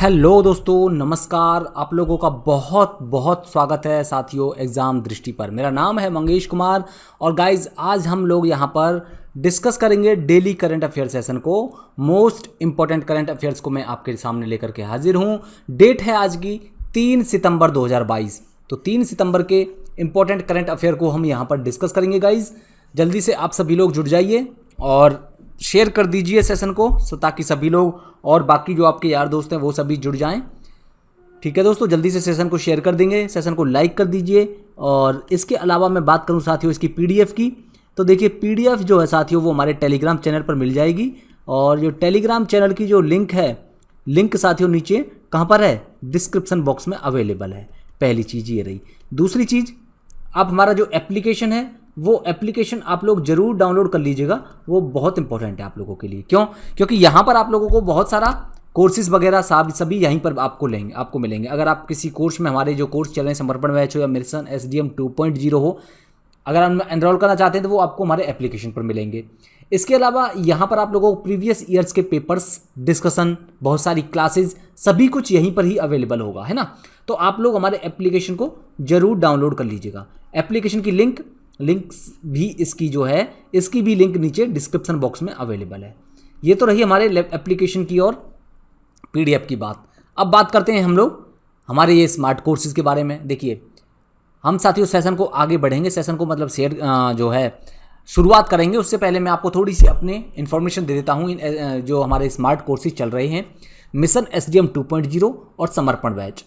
Hello दोस्तों, नमस्कार। आप लोगों का बहुत बहुत स्वागत है साथियों एग्ज़ाम दृष्टि पर। मेरा नाम है मंगेश कुमार और गाइज आज हम लोग यहाँ पर डिस्कस करेंगे डेली करंट अफेयर सेशन को। मोस्ट इम्पॉर्टेंट करंट अफेयर्स को मैं आपके सामने लेकर के हाजिर हूँ। डेट है आज की 3 सितंबर 2022। तो 3 सितंबर के इम्पॉर्टेंट करंट अफेयर को हम यहाँ पर डिस्कस करेंगे गाइज। जल्दी से आप सभी लोग जुड़ जाइए और शेयर कर दीजिए सेशन को ताकि सभी लोग और बाकी जो आपके यार दोस्त हैं वो सभी जुड़ जाएं। ठीक है दोस्तों, जल्दी से सेशन को शेयर कर देंगे, सेशन को लाइक कर दीजिए। और इसके अलावा मैं बात करूं साथियों इसकी पीडीएफ की, तो देखिए पीडीएफ जो है साथियों वो हमारे टेलीग्राम चैनल पर मिल जाएगी। और जो टेलीग्राम चैनल की जो लिंक है, लिंक साथियों नीचे कहाँ पर है, डिस्क्रिप्शन बॉक्स में अवेलेबल है। पहली चीज़ ये रही। दूसरी चीज़, आप हमारा जो एप्लीकेशन है वो एप्लीकेशन आप लोग जरूर डाउनलोड कर लीजिएगा, वो बहुत इंपॉर्टेंट है आप लोगों के लिए। क्यों? क्योंकि यहाँ पर आप लोगों को बहुत सारा कोर्सेज वगैरह सभी यहीं पर आपको मिलेंगे। अगर आप किसी कोर्स में, हमारे जो कोर्स चल रहे हैं समर्पण बैच हो या मिशन SDM 2.0 हो, अगर आप एनरोल करना चाहते हैं तो वो आपको हमारे एप्लीकेशन पर मिलेंगे। इसके अलावा यहाँ पर आप लोगों को प्रीवियस ईयर्स के पेपर्स, डिस्कशन, बहुत सारी क्लासेज, सभी कुछ यहीं पर ही अवेलेबल होगा, है ना। तो आप लोग हमारे एप्लीकेशन को जरूर डाउनलोड कर लीजिएगा। एप्लीकेशन की लिंक्स भी इसकी जो है, इसकी भी लिंक नीचे डिस्क्रिप्शन बॉक्स में अवेलेबल है। ये तो रही हमारे एप्लीकेशन की और पीडीएफ की बात। अब बात करते हैं हम लोग हमारे ये स्मार्ट कोर्सेज के बारे में। देखिए हम साथियों सेशन को आगे बढ़ेंगे, सेशन को मतलब शेयर जो है शुरुआत करेंगे। उससे पहले मैं आपको थोड़ी सी अपने इन्फॉर्मेशन दे देता हूँ। जो हमारे स्मार्ट कोर्सेज चल रहे हैं, मिशन SDM 2.0 और समर्पण बैच।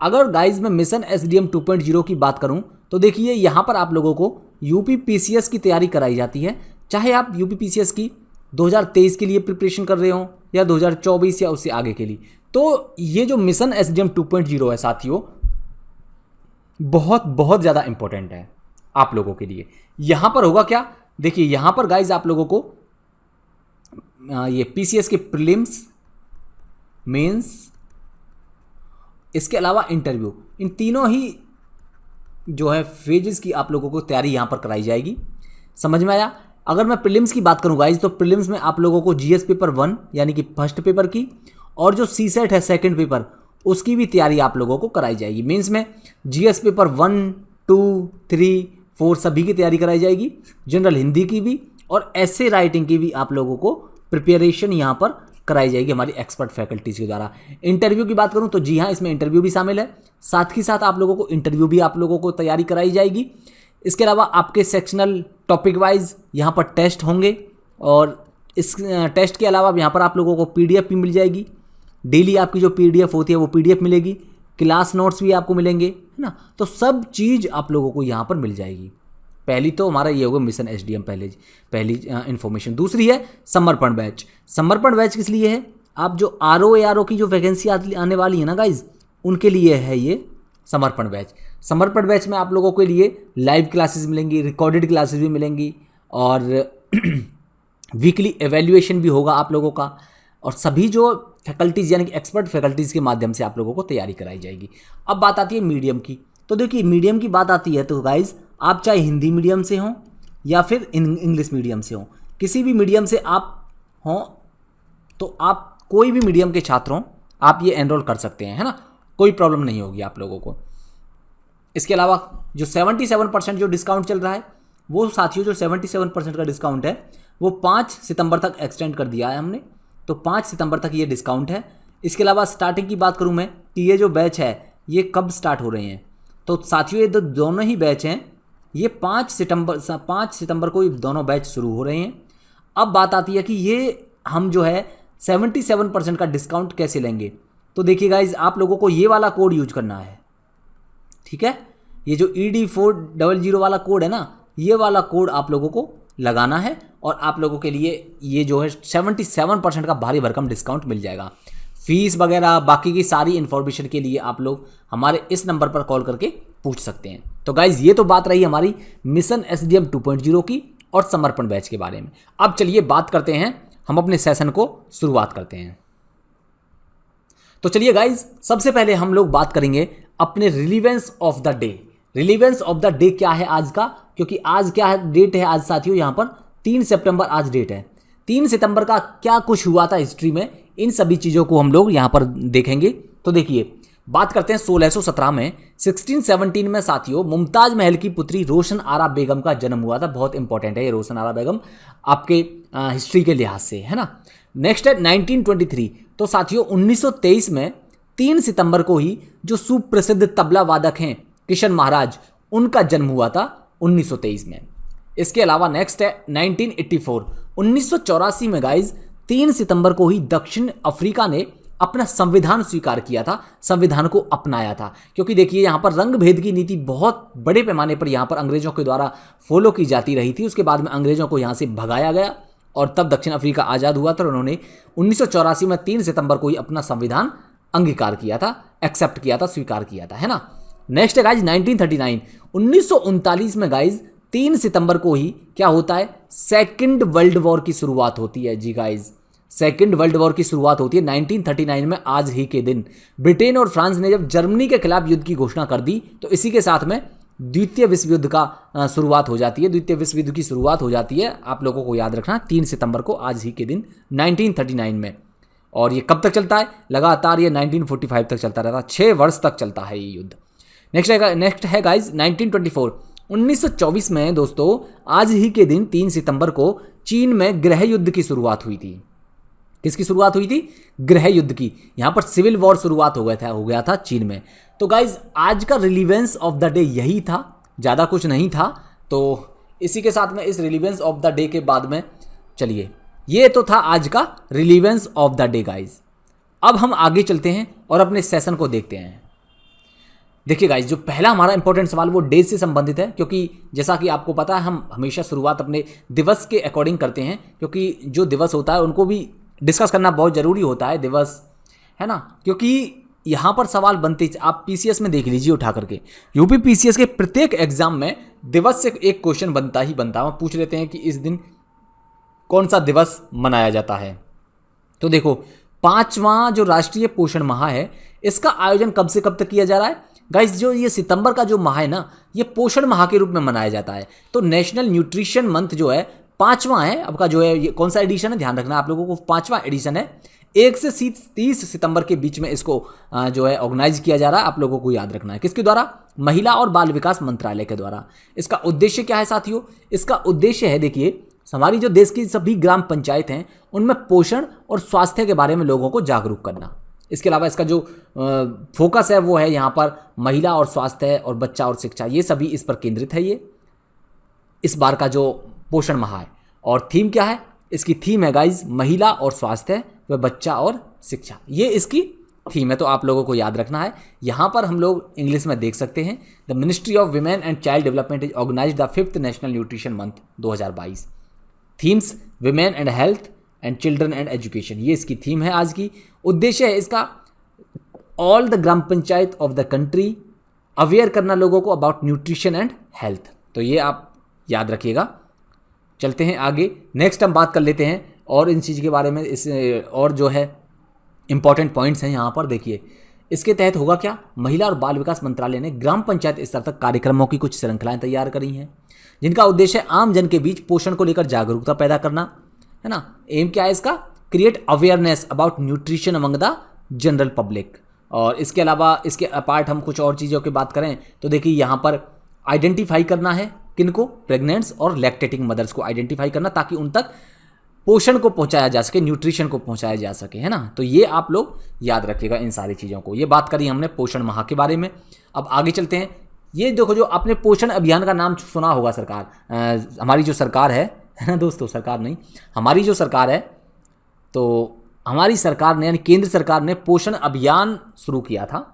अगर गाइज मैं मिशन SDM 2.0 की बात करूं तो देखिए यहाँ पर आप लोगों को यूपी PCS की तैयारी कराई जाती है। चाहे आप यूपी PCS की 2023 के लिए प्रिपरेशन कर रहे हो या 2024 या उससे आगे के लिए, तो ये जो मिशन SDM 2.0 है साथियों बहुत बहुत ज़्यादा इंपॉर्टेंट है आप लोगों के लिए। यहाँ पर होगा क्या, देखिए यहाँ पर गाइज आप लोगों को ये PCS के प्रीलिम्स, मेंस, इसके अलावा इंटरव्यू, इन तीनों ही जो है फेजेस की आप लोगों को तैयारी यहाँ पर कराई जाएगी। समझ में आया? अगर मैं प्रीलिम्स की बात करूँ गाइज, तो प्रीलिम्स में आप लोगों को GS पेपर 1 यानी कि फर्स्ट पेपर की, और जो CSET है सेकंड पेपर, उसकी भी तैयारी आप लोगों को कराई जाएगी। मीन्स में GS पेपर 1, 2, 3, 4 सभी की तैयारी कराई जाएगी। जनरल हिंदी की भी और ऐसे राइटिंग की भी आप लोगों को प्रिपरेशन यहाँ पर कराई जाएगी हमारी एक्सपर्ट फैकल्टीज के द्वारा। इंटरव्यू की बात करूं तो जी हाँ, इसमें इंटरव्यू भी शामिल है। साथ ही साथ आप लोगों को इंटरव्यू भी आप लोगों को तैयारी कराई जाएगी। इसके अलावा आपके सेक्शनल टॉपिक वाइज यहाँ पर टेस्ट होंगे, और इस टेस्ट के अलावा यहाँ पर आप लोगों को PDF भी मिल जाएगी। डेली आपकी जो PDF होती है वो PDF मिलेगी, क्लास नोट्स भी आपको मिलेंगे, है ना। तो सब चीज़ आप लोगों को यहाँ पर मिल जाएगी। पहली तो हमारा ये होगा मिशन SDM पहली इन्फॉर्मेशन। दूसरी है समर्पण बैच। समर्पण बैच किस लिए है? आप जो RO की जो वैकेंसी आने वाली है ना गाइज, उनके लिए है ये समर्पण बैच। समर्पण बैच में आप लोगों के लिए लाइव क्लासेस मिलेंगी, रिकॉर्डेड क्लासेस भी मिलेंगी, और वीकली एवेल्युएशन भी होगा आप लोगों का, और सभी जो फैकल्टीज़ यानी कि एक्सपर्ट फैकल्टीज़ के माध्यम से आप लोगों को तैयारी कराई जाएगी। अब बात आती है मीडियम की। तो देखिए मीडियम की बात आती है तो गाइज आप चाहे हिंदी मीडियम से हों या फिर इंग्लिश मीडियम से हों, किसी भी मीडियम से आप हों, तो आप कोई भी मीडियम के छात्र हों आप ये एनरोल कर सकते हैं, है ना। कोई प्रॉब्लम नहीं होगी आप लोगों को। इसके अलावा जो 77% जो डिस्काउंट चल रहा है, वो साथियों जो 77% का डिस्काउंट है वो 5 सितंबर तक एक्सटेंड कर दिया है हमने। तो 5 सितंबर तक ये डिस्काउंट है। इसके अलावा स्टार्टिंग की बात करूँ मैं कि ये जो बैच है ये कब स्टार्ट हो रहे हैं, तो साथियों ये दोनों ही बैच हैं, ये 5 सितंबर को ये दोनों बैच शुरू हो रहे हैं। अब बात आती है कि ये हम जो है 77% का डिस्काउंट कैसे लेंगे। तो देखिए गाइज आप लोगों को ये वाला कोड यूज करना है, ठीक है। ये जो ED400 वाला कोड है ना, ये वाला कोड आप लोगों को लगाना है, और आप लोगों के लिए ये जो है 77% का भारी भरकम डिस्काउंट मिल जाएगा। फीस वगैरह बाकी की सारी इन्फॉर्मेशन के लिए आप लोग हमारे इस नंबर पर कॉल करके पूछ सकते हैं। तो गाइज ये तो बात रही हमारी मिशन SDM 2.0 की और समर्पण बैच के बारे में। अब चलिए बात करते हैं, हम अपने सेशन को शुरुआत करते हैं। तो चलिए गाइज सबसे पहले हम लोग बात करेंगे अपने relevance of the day. Relevance of the day क्या है आज का, क्योंकि आज क्या है डेट है आज साथियों, यहाँ पर 3 सितंबर आज डेट है। 3 सितंबर का क्या कुछ हुआ था हिस्ट्री में, इन सभी चीज़ों को हम लोग यहाँ पर देखेंगे। तो देखिए बात करते हैं 1617 में, 1617 में साथियों मुमताज महल की पुत्री रोशन आरा बेगम का जन्म हुआ था। बहुत इंपॉर्टेंट है ये रोशन आरा बेगम आपके हिस्ट्री के लिहाज से, है ना। नेक्स्ट है 1923। तो साथियों 1923 में 3 सितंबर को ही जो सुप्रसिद्ध तबला वादक हैं किशन महाराज, उनका जन्म हुआ था 1923 में। इसके अलावा नेक्स्ट है 1984। 1984 में गाइज 3 सितंबर को ही दक्षिण अफ्रीका ने अपना संविधान स्वीकार किया था, संविधान को अपनाया था। क्योंकि देखिए यहाँ पर रंग भेद की नीति बहुत बड़े पैमाने पर यहाँ पर अंग्रेजों के द्वारा फॉलो की जाती रही थी। उसके बाद में अंग्रेजों को यहाँ से भगाया गया और तब दक्षिण अफ्रीका आज़ाद हुआ था। उन्होंने 1984 में 3 सितंबर को ही अपना संविधान अंगीकार किया था, एक्सेप्ट किया था, स्वीकार किया था, है ना। नेक्स्ट है गाइज 1939। 1939 में गाइज 3 सितंबर को ही क्या होता है, सेकेंड वर्ल्ड वॉर की शुरुआत होती है। जी गाइज सेकेंड वर्ल्ड वॉर की शुरुआत होती है 1939 में। आज ही के दिन ब्रिटेन और फ्रांस ने जब जर्मनी के खिलाफ युद्ध की घोषणा कर दी, तो इसी के साथ में द्वितीय विश्व युद्ध का शुरुआत हो जाती है। द्वितीय विश्व युद्ध की शुरुआत हो जाती है, आप लोगों को याद रखना 3 सितंबर को, आज ही के दिन 1939 में। और ये कब तक चलता है, लगातार ये 1945 तक चलता रहता है, 6 वर्ष तक चलता है ये युद्ध। नेक्स्ट है गाइज 1924। 1924 में दोस्तों आज ही के दिन 3 सितंबर को चीन में गृह युद्ध की शुरुआत हुई थी। किसकी शुरुआत हुई थी, गृह युद्ध की। यहाँ पर सिविल वॉर शुरुआत हो गया था चीन में। तो गाइज आज का रिलीवेंस ऑफ द डे यही था, ज़्यादा कुछ नहीं था। तो इसी के साथ में इस रिलीवेंस ऑफ द डे के बाद में चलिए, ये तो था आज का relevance of the day guys. अब हम आगे चलते हैं और अपने सेशन को देखते हैं। देखिए गाइज जो पहला हमारा इंपॉर्टेंट सवाल वो डेज से संबंधित है, क्योंकि जैसा कि आपको पता है हम हमेशा शुरुआत अपने दिवस के अकॉर्डिंग करते हैं, क्योंकि जो दिवस होता है उनको भी डिस्कस करना बहुत ज़रूरी होता है, दिवस, है ना। क्योंकि यहाँ पर सवाल बनते, आप पीसीएस में देख लीजिए उठा करके, यूपी पीसीएस के प्रत्येक एग्जाम में दिवस से एक क्वेश्चन बनता ही बनता है। हम पूछ लेते हैं कि इस दिन कौन सा दिवस मनाया जाता है। तो देखो 5वां जो राष्ट्रीय पोषण माह है, इसका आयोजन कब से कब तक किया जा रहा है गाइस। जो ये सितंबर का जो माह है ना, ये पोषण माह के रूप में मनाया जाता है। तो नेशनल न्यूट्रिशन मंथ जो है 5वां है आपका, जो है ये कौन सा एडिशन है, ध्यान रखना आप लोगों को, 5वां एडिशन है। 1 से 30 सितंबर के बीच में इसको जो है ऑर्गेनाइज किया जा रहा है, आप लोगों को याद रखना है। किसके द्वारा, महिला और बाल विकास मंत्रालय के द्वारा। इसका उद्देश्य क्या है साथियों, इसका उद्देश्य है, देखिए हमारी जो देश की सभी ग्राम पंचायत हैं उनमें पोषण और स्वास्थ्य के बारे में लोगों को जागरूक करना। इसके अलावा इसका जो फोकस है वो है यहाँ पर महिला और स्वास्थ्य और बच्चा और शिक्षा, ये सभी इस पर केंद्रित है। ये इस बार का जो पोषण माह है, और थीम क्या है, इसकी थीम है गाइज महिला और स्वास्थ्य व बच्चा और शिक्षा, ये इसकी थीम है। तो आप लोगों को याद रखना है। यहाँ पर हम लोग इंग्लिश में देख सकते हैं, the ministry of women and child development is organize the 5th national nutrition month 2022। Themes women and health and children and education, ये इसकी थीम है आज की। उद्देश्य है इसका all the gram panchayat of the country aware करना लोगों को अबाउट न्यूट्रिशन एंड हेल्थ। तो ये आप याद रखिएगा। चलते हैं आगे, नेक्स्ट हम बात कर लेते हैं और इन चीज़ के बारे में, इस और जो है इंपॉर्टेंट पॉइंट्स हैं यहाँ पर। देखिए इसके तहत होगा क्या, महिला और बाल विकास मंत्रालय ने ग्राम पंचायत स्तर तक कार्यक्रमों की कुछ श्रृंखलाएं तैयार करी हैं, जिनका उद्देश्य है आम जन के बीच पोषण को लेकर जागरूकता पैदा करना, है ना। एम क्या है इसका, create awareness about nutrition among the general public. और इसके अलावा इसके अपार्ट हम कुछ और चीज़ों की बात करें तो देखिए यहाँ पर आइडेंटिफाई करना है किनको, प्रेग्नेंट्स और लैक्टेटिंग मदर्स को आइडेंटिफाई करना, ताकि उन तक पोषण को पहुंचाया जा सके, न्यूट्रिशन को पहुंचाया जा सके, है ना। तो ये आप लोग याद रखिएगा इन सारी चीज़ों को। ये बात करी हमने पोषण माह के बारे में। अब आगे चलते हैं। ये देखो जो आपने पोषण अभियान का नाम सुना होगा, सरकार हमारी जो सरकार है ना दोस्तों, सरकार नहीं, हमारी जो सरकार है, तो हमारी सरकार ने यानी केंद्र सरकार ने पोषण अभियान शुरू किया था,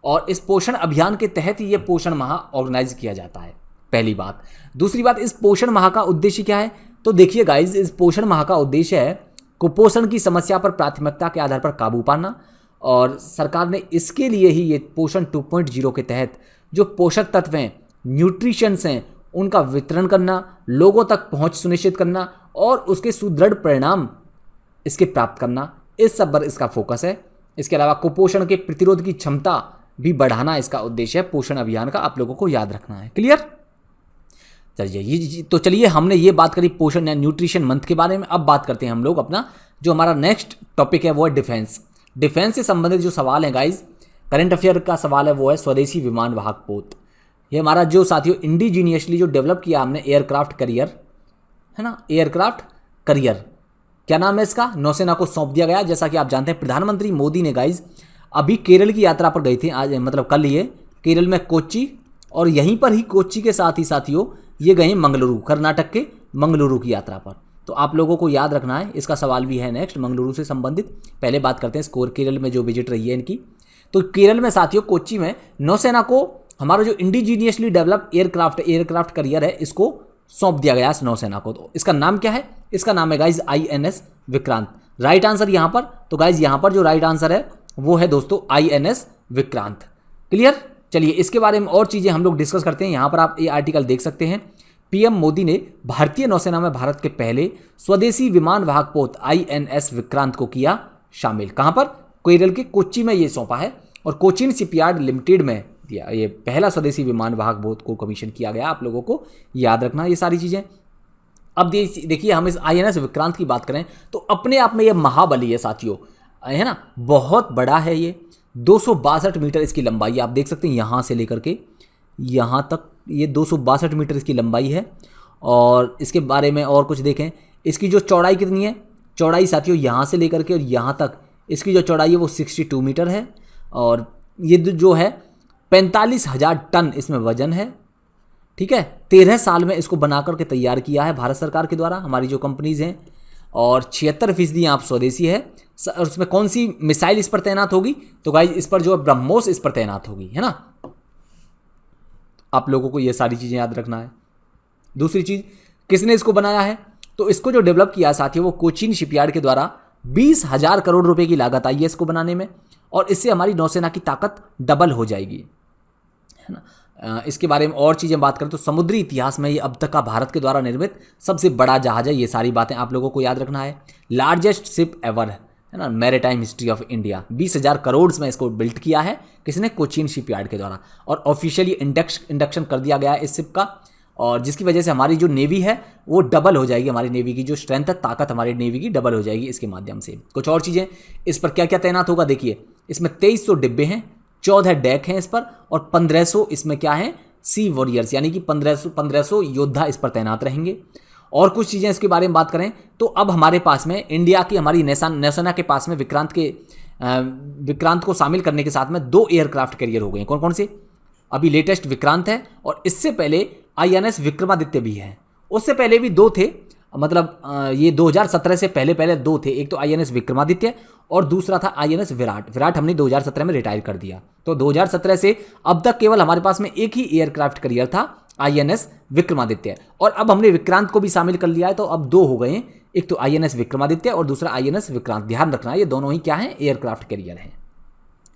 और इस पोषण अभियान के तहत ही ये पोषण माह ऑर्गेनाइज किया जाता है, पहली बात। दूसरी बात, इस पोषण माह का उद्देश्य क्या है, तो देखिए गाइज इस पोषण माह का उद्देश्य है कुपोषण की समस्या पर प्राथमिकता के आधार पर काबू पाना, और सरकार ने इसके लिए ही ये पोषण 2.0 के तहत जो पोषक तत्व हैं, न्यूट्रिशंस हैं, उनका वितरण करना, लोगों तक पहुंच सुनिश्चित करना और उसके सुदृढ़ परिणाम इसके प्राप्त करना, इस सब पर इसका फोकस है। इसके अलावा कुपोषण के प्रतिरोध की क्षमता भी बढ़ाना इसका उद्देश्य है पोषण अभियान का, आप लोगों को याद रखना है। क्लियर। चलिए तो चलिए हमने ये बात करी पोषण या न्यूट्रिशन मंथ के बारे में। अब बात करते हैं हम लोग अपना जो हमारा नेक्स्ट टॉपिक है वो है डिफेंस। डिफेंस से संबंधित जो सवाल है गाइज, करंट अफेयर का सवाल है वो है स्वदेशी विमान वाहक पोत। ये हमारा जो साथियों इंडिजीनियसली जो डेवलप किया हमने एयरक्राफ्ट करियर, है ना, एयरक्राफ्ट करियर, क्या नाम है इसका, नौसेना को सौंप दिया गया। जैसा कि आप जानते हैं प्रधानमंत्री मोदी ने गाइज अभी केरल की यात्रा पर गए थे, आज मतलब कल ये केरल में कोच्चि, और यहीं पर ही कोच्चि के साथ ही साथियों ये गए मंगलुरु, कर्नाटक के मंगलुरु की यात्रा पर। तो आप लोगों को याद रखना है, इसका सवाल भी है नेक्स्ट मंगलुरु से संबंधित। पहले बात करते हैं स्कोर केरल में जो विजिट रही है इनकी। तो केरल में साथियों कोच्चि में नौसेना को हमारा जो इंडिजीनियसली डेवलप एयरक्राफ्ट करियर है इसको सौंप दिया गया है नौसेना को। तो इसका नाम क्या है, इसका नाम है guys INS Vikrant. Right answer यहाँ पर, तो गाइज यहाँ पर जो राइट आंसर है वो है दोस्तों INS विक्रांत। क्लियर। चलिए इसके बारे में और चीज़ें हम लोग डिस्कस करते हैं। यहाँ पर आप ये आर्टिकल देख सकते हैं, PM मोदी ने भारतीय नौसेना में भारत के पहले स्वदेशी विमान वाहक पोत INS विक्रांत को किया शामिल। कहाँ पर, केरल के कोच्चि में ये सौंपा है, और कोचिन शिपयार्ड लिमिटेड में दिया। ये पहला स्वदेशी विमान वाहक पोत को कमीशन किया गया। आप लोगों को याद रखना ये सारी चीज़ें। अब देखिए हम इस INS विक्रांत की बात करें तो अपने आप में ये महाबली है साथियों, है ना, बहुत बड़ा है ये। 262 मीटर इसकी लंबाई, आप देख सकते हैं यहाँ से लेकर के यहाँ तक ये 262 मीटर इसकी लंबाई है। और इसके बारे में और कुछ देखें, इसकी जो चौड़ाई कितनी है, चौड़ाई साथियों यहाँ से लेकर के और यहाँ तक इसकी जो चौड़ाई है वो 62 मीटर है। और ये जो है 45,000 टन इसमें वजन है। ठीक है, 13 साल में इसको बना करके तैयार किया है भारत सरकार के द्वारा, हमारी जो कंपनीज हैं। और 76% यहाँ स्वदेशी है। उसमें कौन सी मिसाइल इस पर तैनात होगी, तो गाइज इस पर जो ब्रह्मोस इस पर तैनात होगी, है ना। आप लोगों को ये सारी चीज़ें याद रखना है। दूसरी चीज़, किसने इसको बनाया है, तो इसको जो डेवलप किया है साथियों वो कोचीन शिपयार्ड के द्वारा 20,000 करोड़ रुपए की लागत आई है इसको बनाने में। और इससे हमारी नौसेना की ताकत डबल हो जाएगी, है ना। इसके बारे में और चीज़ें बात करें तो समुद्री इतिहास में ये अब तक का भारत के द्वारा निर्मित सबसे बड़ा जहाज है। ये सारी बातें आप लोगों को याद रखना है। लार्जेस्ट शिप एवर, है ना, maritime history of India, 20,000 crore में इसको बिल्ट किया है किसने, कोचीन शिपयार्ड के द्वारा। और ऑफिशियली इंडक्शन कर दिया गया है इस शिप का, और जिसकी वजह से हमारी जो नेवी है वो डबल हो जाएगी। हमारी नेवी की जो स्ट्रेंथ है, ताकत हमारी नेवी की डबल हो जाएगी इसके माध्यम से। कुछ और चीज़ें इस पर क्या क्या तैनात होगा, देखिए इसमें 2300 डिब्बे हैं, 14 डेक हैं इस पर, और 1500 इसमें क्या है, सी वॉरियर्स, यानी कि 1500 योद्धा इस पर तैनात रहेंगे। और कुछ चीज़ें इसके बारे में बात करें तो अब हमारे पास में इंडिया की हमारी नौसेना के पास में विक्रांत को शामिल करने के साथ में 2 एयरक्राफ्ट कैरियर हो गए हैं। कौन कौन से, अभी लेटेस्ट विक्रांत है, और इससे पहले INS विक्रमादित्य भी है। उससे पहले भी 2 थे, मतलब ये 2017 से पहले 2 थे। एक तो INS विक्रमादित्य और दूसरा था INS विराट हमने 2017 में रिटायर कर दिया। तो 2017 से अब तक केवल हमारे पास में एक ही एयरक्राफ्ट कैरियर था, INS विक्रमादित्य। और अब हमने विक्रांत को भी शामिल कर लिया है, तो अब 2 हो गए हैं, एक तो INS विक्रमादित्य और दूसरा INS विक्रांत। ध्यान रखना है ये दोनों ही क्या है, एयरक्राफ्ट कैरियर हैं।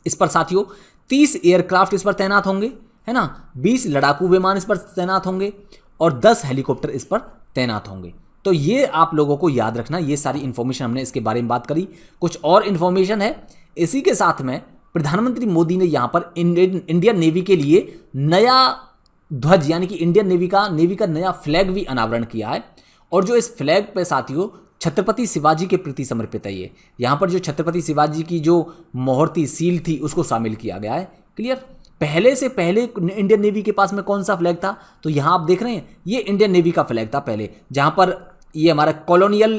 इस पर साथियों 30 एयरक्राफ्ट इस पर तैनात होंगे, है ना, 20 लड़ाकू विमान इस पर तैनात होंगे और 10 हेलीकॉप्टर इस पर तैनात होंगे। तो ये आप लोगों को याद रखना, ये सारी इन्फॉर्मेशन हमने इसके बारे में बात करी। कुछ और इन्फॉर्मेशन है इसी के साथ में, प्रधानमंत्री मोदी ने यहाँ पर इंडियन नेवी के लिए नया ध्वज, यानी कि इंडियन नेवी का नया फ्लैग भी अनावरण किया है। और जो इस फ्लैग पे साथियों छत्रपति शिवाजी के प्रति समर्पित है ये। यहाँ पर जो छत्रपति शिवाजी की जो मोहर थी, सील थी, उसको शामिल किया गया है। क्लियर। पहले से पहले इंडियन नेवी के पास में कौन सा फ्लैग था, तो यहाँ आप देख रहे हैं ये इंडियन नेवी का फ्लैग था पहले, जहाँ पर ये हमारा कॉलोनियल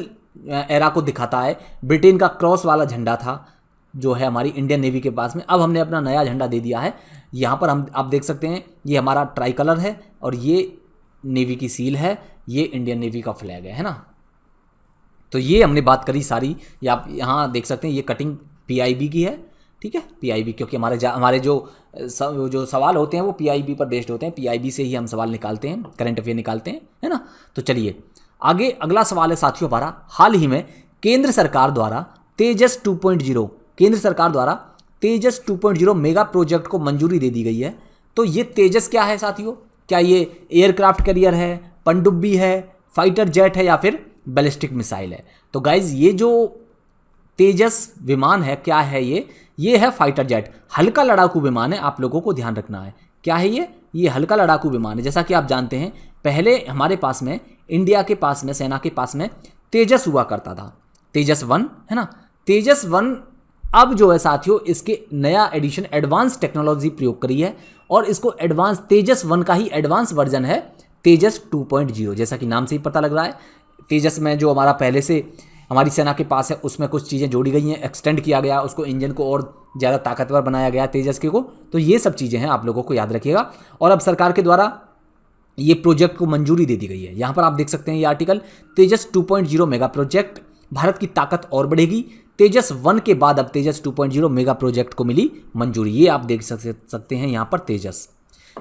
एरा को दिखाता है। ब्रिटेन का क्रॉस वाला झंडा था जो है हमारी इंडियन नेवी के पास में। अब हमने अपना नया झंडा दे दिया है। यहाँ पर आप देख सकते हैं ये हमारा ट्राई कलर है और ये नेवी की सील है, ये इंडियन नेवी का फ्लैग है ना। तो ये हमने बात करी सारी। या आप यहाँ देख सकते हैं ये कटिंग PIB की है, ठीक है, PIB, क्योंकि हमारे जो सवाल होते हैं वो PIB पर बेस्ड होते हैं। PIB से ही हम सवाल निकालते हैं, करंट अफेयर निकालते हैं, है ना। तो चलिए आगे अगला सवाल है साथियों हमारा, हाल ही में केंद्र सरकार द्वारा तेजस 2.0 मेगा प्रोजेक्ट को मंजूरी दे दी गई है। तो ये तेजस क्या है साथियों, क्या ये एयरक्राफ्ट कैरियर है, पनडुब्बी है, फाइटर जेट है, या फिर बैलिस्टिक मिसाइल है। तो गाइज ये जो तेजस विमान है क्या है, ये है फाइटर जेट, हल्का लड़ाकू विमान है। आप लोगों को ध्यान रखना है क्या है ये हल्का लड़ाकू विमान है। जैसा कि आप जानते हैं पहले हमारे पास में इंडिया के पास में सेना के पास में तेजस हुआ करता था, तेजस 1 है ना। तेजस 1 अब जो है साथियों इसके नया एडिशन एडवांस टेक्नोलॉजी प्रयोग करी है और इसको एडवांस तेजस 1 का ही एडवांस वर्जन है तेजस 2.0। जैसा कि नाम से ही पता लग रहा है, तेजस में जो हमारा पहले से हमारी सेना के पास है उसमें कुछ चीज़ें जोड़ी गई हैं, एक्सटेंड किया गया, उसको इंजन को और ज़्यादा ताकतवर बनाया गया तेजस के को। तो ये सब चीज़ें हैं, आप लोगों को याद रखिएगा। और अब सरकार के द्वारा ये प्रोजेक्ट को मंजूरी दे दी गई है। यहाँ पर आप देख सकते हैं ये आर्टिकल, तेजस 2.0 मेगा प्रोजेक्ट, भारत की ताकत और बढ़ेगी। तेजस 1 के बाद अब तेजस 2.0 मेगा प्रोजेक्ट को मिली मंजूरी, ये आप देख सकते हैं यहाँ पर तेजस।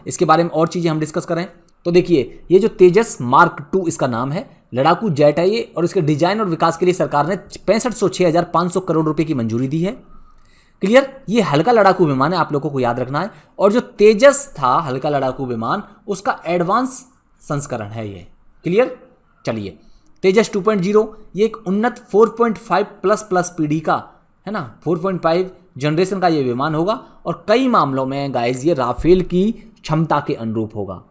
इसके बारे में और चीज़ें हम डिस्कस करें तो देखिए, ये जो तेजस मार्क 2 इसका नाम है, लड़ाकू जेट है ये, और इसके डिजाइन और विकास के लिए सरकार ने 6506,500 करोड़ रुपए की मंजूरी दी है। क्लियर, ये हल्का लड़ाकू विमान है, आप लोगों को याद रखना है। और जो तेजस था हल्का लड़ाकू विमान, उसका एडवांस संस्करण है ये। क्लियर, चलिए तेजस 2.0 ये एक उन्नत 4.5 प्लस पीढ़ी का है ना, 4.5 जनरेशन का ये विमान होगा और कई मामलों में गाइस ये राफेल की क्षमता के अनुरूप होगा।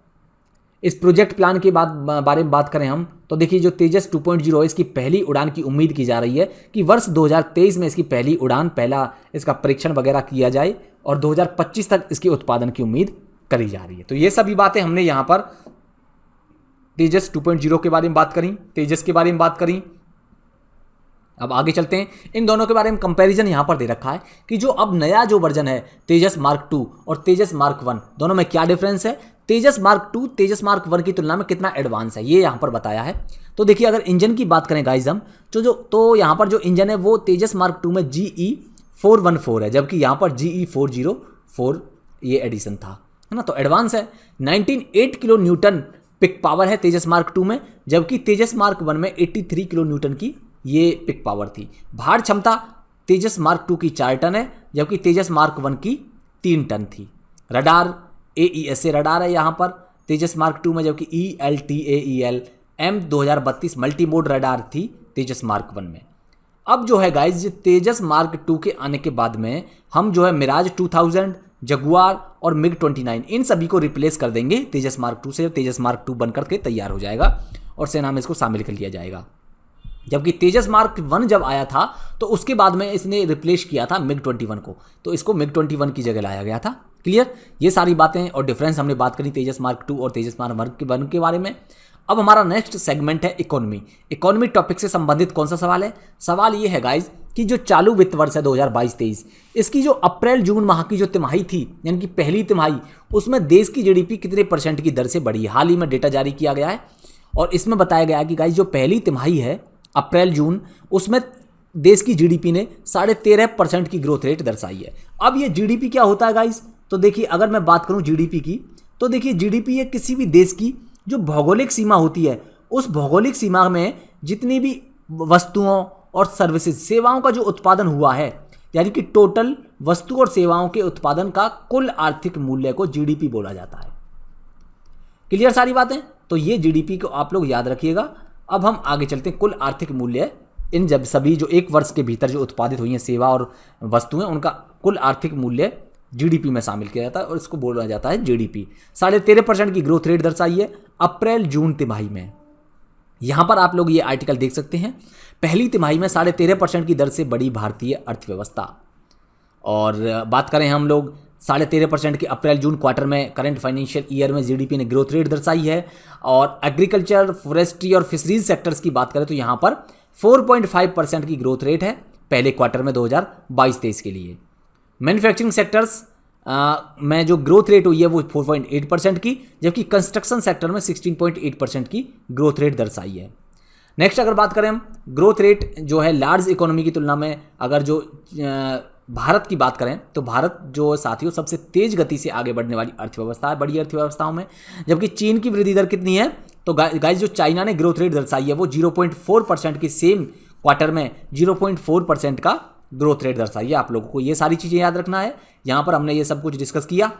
इस प्रोजेक्ट प्लान के बारे में बात करें हम तो देखिए, जो तेजस 2.0 इसकी पहली उड़ान की उम्मीद की जा रही है कि वर्ष 2023 में इसकी पहली उड़ान, पहला इसका परीक्षण वगैरह किया जाए और 2025 तक इसके उत्पादन की उम्मीद करी जा रही है। तो ये सभी बातें हमने यहाँ पर तेजस 2.0 के बारे में बात करी, तेजस के बारे में बात करी। अब आगे चलते हैं, इन दोनों के बारे में कंपैरिजन यहाँ पर दे रखा है कि जो अब नया जो वर्जन है तेजस मार्क 2 और तेजस मार्क 1, दोनों में क्या डिफरेंस है। तेजस मार्क 2 तेजस मार्क 1 की तुलना में कितना एडवांस है, ये यहाँ पर बताया है। तो देखिए, अगर इंजन की बात करें गाइज हम तो यहाँ पर जो इंजन है वो तेजस मार्क 2 में GE 414 है, जबकि यहाँ पर GE 404 ये एडिशन था, है ना। तो एडवांस है। 19.8 किलो न्यूटन पिक पावर है तेजस मार्क 2 में, जबकि तेजस मार्क 1 में 83 किलो न्यूटन की ये पिक पावर थी। भार क्षमता तेजस मार्क 2 की 4 टन है, जबकि तेजस मार्क 1 की 3 टन थी। रडार AESA रडार है यहाँ पर तेजस मार्क 2 में, जबकि ELTAEL M2032 multi mode radar थी तेजस मार्क 1 में। अब जो है गाइज, तेजस मार्क 2 के आने के बाद में हम जो है मिराज 2000, जगुआर और मिग 29 इन सभी को रिप्लेस कर देंगे तेजस मार्क 2 से। तेजस मार्क 2 बनकर के तैयार हो जाएगा और सेना में इसको शामिल कर लिया जाएगा। जबकि तेजस मार्क 1 जब आया था तो उसके बाद में इसने रिप्लेस किया था मिग 21 को, तो इसको मिग 21 की जगह लाया गया था। क्लियर, ये सारी बातें और डिफरेंस हमने बात करी तेजस मार्क 2 और तेजस मार्क 1 के बारे में। अब हमारा नेक्स्ट सेगमेंट है इकोनॉमी। इकोनॉमी टॉपिक से संबंधित कौन सा सवाल है? सवाल ये है गाइज कि जो चालू वित्त वर्ष है 2022-23, इसकी जो अप्रैल जून माह की जो तिमाही थी, यानी कि पहली तिमाही, उसमें देश की GDP कितने % की दर से बढ़ी? हाल ही में डेटा जारी किया गया है और इसमें बताया गया है कि गाइज जो पहली तिमाही है अप्रैल जून, उसमें देश की GDP ने 13.5% की ग्रोथ रेट दर्शाई है। अब ये GDP क्या होता है गाइज? तो देखिए, अगर मैं बात करूं GDP की, तो देखिए GDP है किसी भी देश की जो भौगोलिक सीमा होती है, उस भौगोलिक सीमा में जितनी भी वस्तुओं और सर्विसेज, सेवाओं का जो उत्पादन हुआ है, यानी कि टोटल वस्तु और सेवाओं के उत्पादन का कुल आर्थिक मूल्य को GDP बोला जाता है। क्लियर सारी बातें? तो ये GDP को आप लोग याद रखिएगा। अब हम आगे चलते हैं, कुल आर्थिक मूल्य इन जब सभी जो एक वर्ष के भीतर जो उत्पादित हुई हैं सेवा और वस्तुएं, उनका कुल आर्थिक मूल्य GDP में शामिल किया जाता है और इसको बोला जाता है GDP। 13.5% की ग्रोथ रेट दर्शाई है अप्रैल जून तिमाही में। यहां पर आप लोग ये आर्टिकल देख सकते हैं, पहली तिमाही में 13.5% की दर से बढ़ी भारतीय अर्थव्यवस्था। और बात करें हम लोग 13.5% के अप्रैल जून क्वार्टर में करंट फाइनेंशियल ईयर में GDP ने ग्रोथ रेट दर्शाई है। और एग्रीकल्चर, फॉरेस्ट्री और फिशरीज सेक्टर्स की बात करें तो यहाँ पर 4.5% की ग्रोथ रेट है पहले क्वार्टर में 2022-23 के लिए। मैन्युफैक्चरिंग सेक्टर्स में जो ग्रोथ रेट हुई है वो 4.8% की, जबकि कंस्ट्रक्शन सेक्टर में 16.8% की ग्रोथ रेट दर्शाई है। नेक्स्ट अगर बात करें हम, ग्रोथ रेट जो है लार्ज इकोनॉमी की तुलना में अगर जो भारत की बात करें तो भारत जो साथियों सबसे तेज गति से आगे बढ़ने वाली अर्थव्यवस्था है बड़ी अर्थव्यवस्थाओं में। जबकि चीन की वृद्धि दर कितनी है? तो गाइस जो चाइना ने ग्रोथ रेट दर्शाई है वो 0.4% की सेम क्वार्टर में 0.4% का ग्रोथ रेट दर्शाई है। आप लोगों को ये सारी चीज़ें याद रखना है। यहाँ पर हमने ये सब कुछ डिस्कस किया।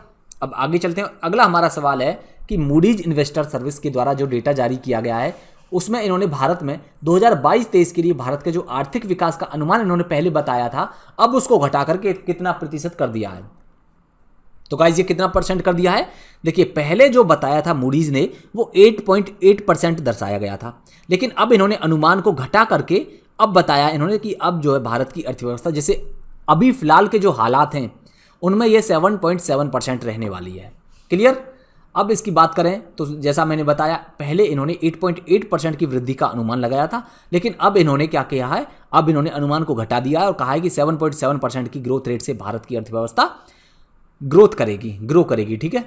अब आगे चलते हैं। अगला हमारा सवाल है कि मूडीज इन्वेस्टर सर्विस के द्वारा जो डेटा जारी किया गया है उसमें इन्होंने भारत में 2022-23 के लिए भारत के जो आर्थिक विकास का अनुमान इन्होंने पहले बताया था, अब उसको घटा करके कितना प्रतिशत कर दिया है। तो गाइज ये कितना परसेंट कर दिया है? देखिए पहले जो बताया था मूडीज ने वो 8.8% दर्शाया गया था, लेकिन अब इन्होंने अनुमान को घटा करके अब बताया इन्होंने कि अब जो है भारत की अर्थव्यवस्था जैसे अभी फिलहाल के जो हालात हैं उनमें ये 7.7% रहने वाली है। क्लियर? अब इसकी बात करें तो जैसा मैंने बताया पहले इन्होंने 8.8% की वृद्धि का अनुमान लगाया था, लेकिन अब इन्होंने क्या किया है, अब इन्होंने अनुमान को घटा दिया है और कहा है कि 7.7% की ग्रोथ रेट से भारत की अर्थव्यवस्था ग्रो करेगी। ठीक है,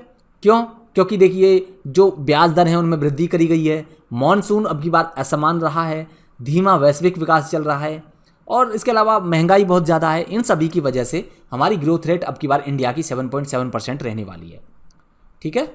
क्यों? क्योंकि देखिए जो ब्याज दर है उनमें वृद्धि करी गई है, मॉनसून अब की बार असमान रहा है, धीमा वैश्विक विकास चल रहा है और इसके अलावा महंगाई बहुत ज़्यादा है। इन सभी की वजह से हमारी ग्रोथ रेट अब की बार इंडिया की 7.7% रहने वाली है। ठीक है,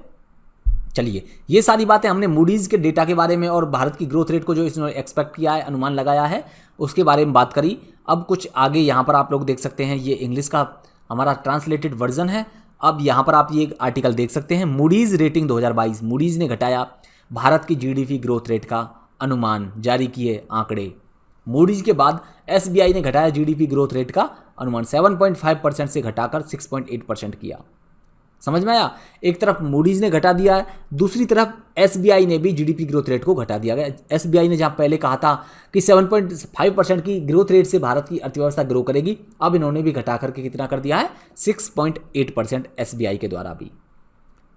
चलिए ये सारी बातें हमने मूडीज़ के डेटा के बारे में और भारत की ग्रोथ रेट को जो इसने एक्सपेक्ट किया है, अनुमान लगाया है, उसके बारे में बात करी। अब कुछ आगे यहाँ पर आप लोग देख सकते हैं, ये इंग्लिश का हमारा ट्रांसलेटेड वर्जन है। अब यहाँ पर आप ये एक आर्टिकल देख सकते हैं, मूडीज़ रेटिंग 2022, मूडीज़ ने घटाया भारत की जीडीपी ग्रोथ रेट का अनुमान, जारी किए आंकड़े। मूडीज़ के बाद एसबीआई ने घटाया जीडीपी ग्रोथ रेट का अनुमान, 7.5% से घटाकर 6.8% किया। समझ में आया? एक तरफ मूडीज़ ने घटा दिया है, दूसरी तरफ एसबीआई ने भी जीडीपी ग्रोथ रेट को घटा दिया गया। एसबीआई ने जहां पहले कहा था कि 7.5% की ग्रोथ रेट से भारत की अर्थव्यवस्था ग्रो करेगी, अब इन्होंने भी घटा करके कितना कर दिया है, 6.8% एसबीआई के द्वारा भी।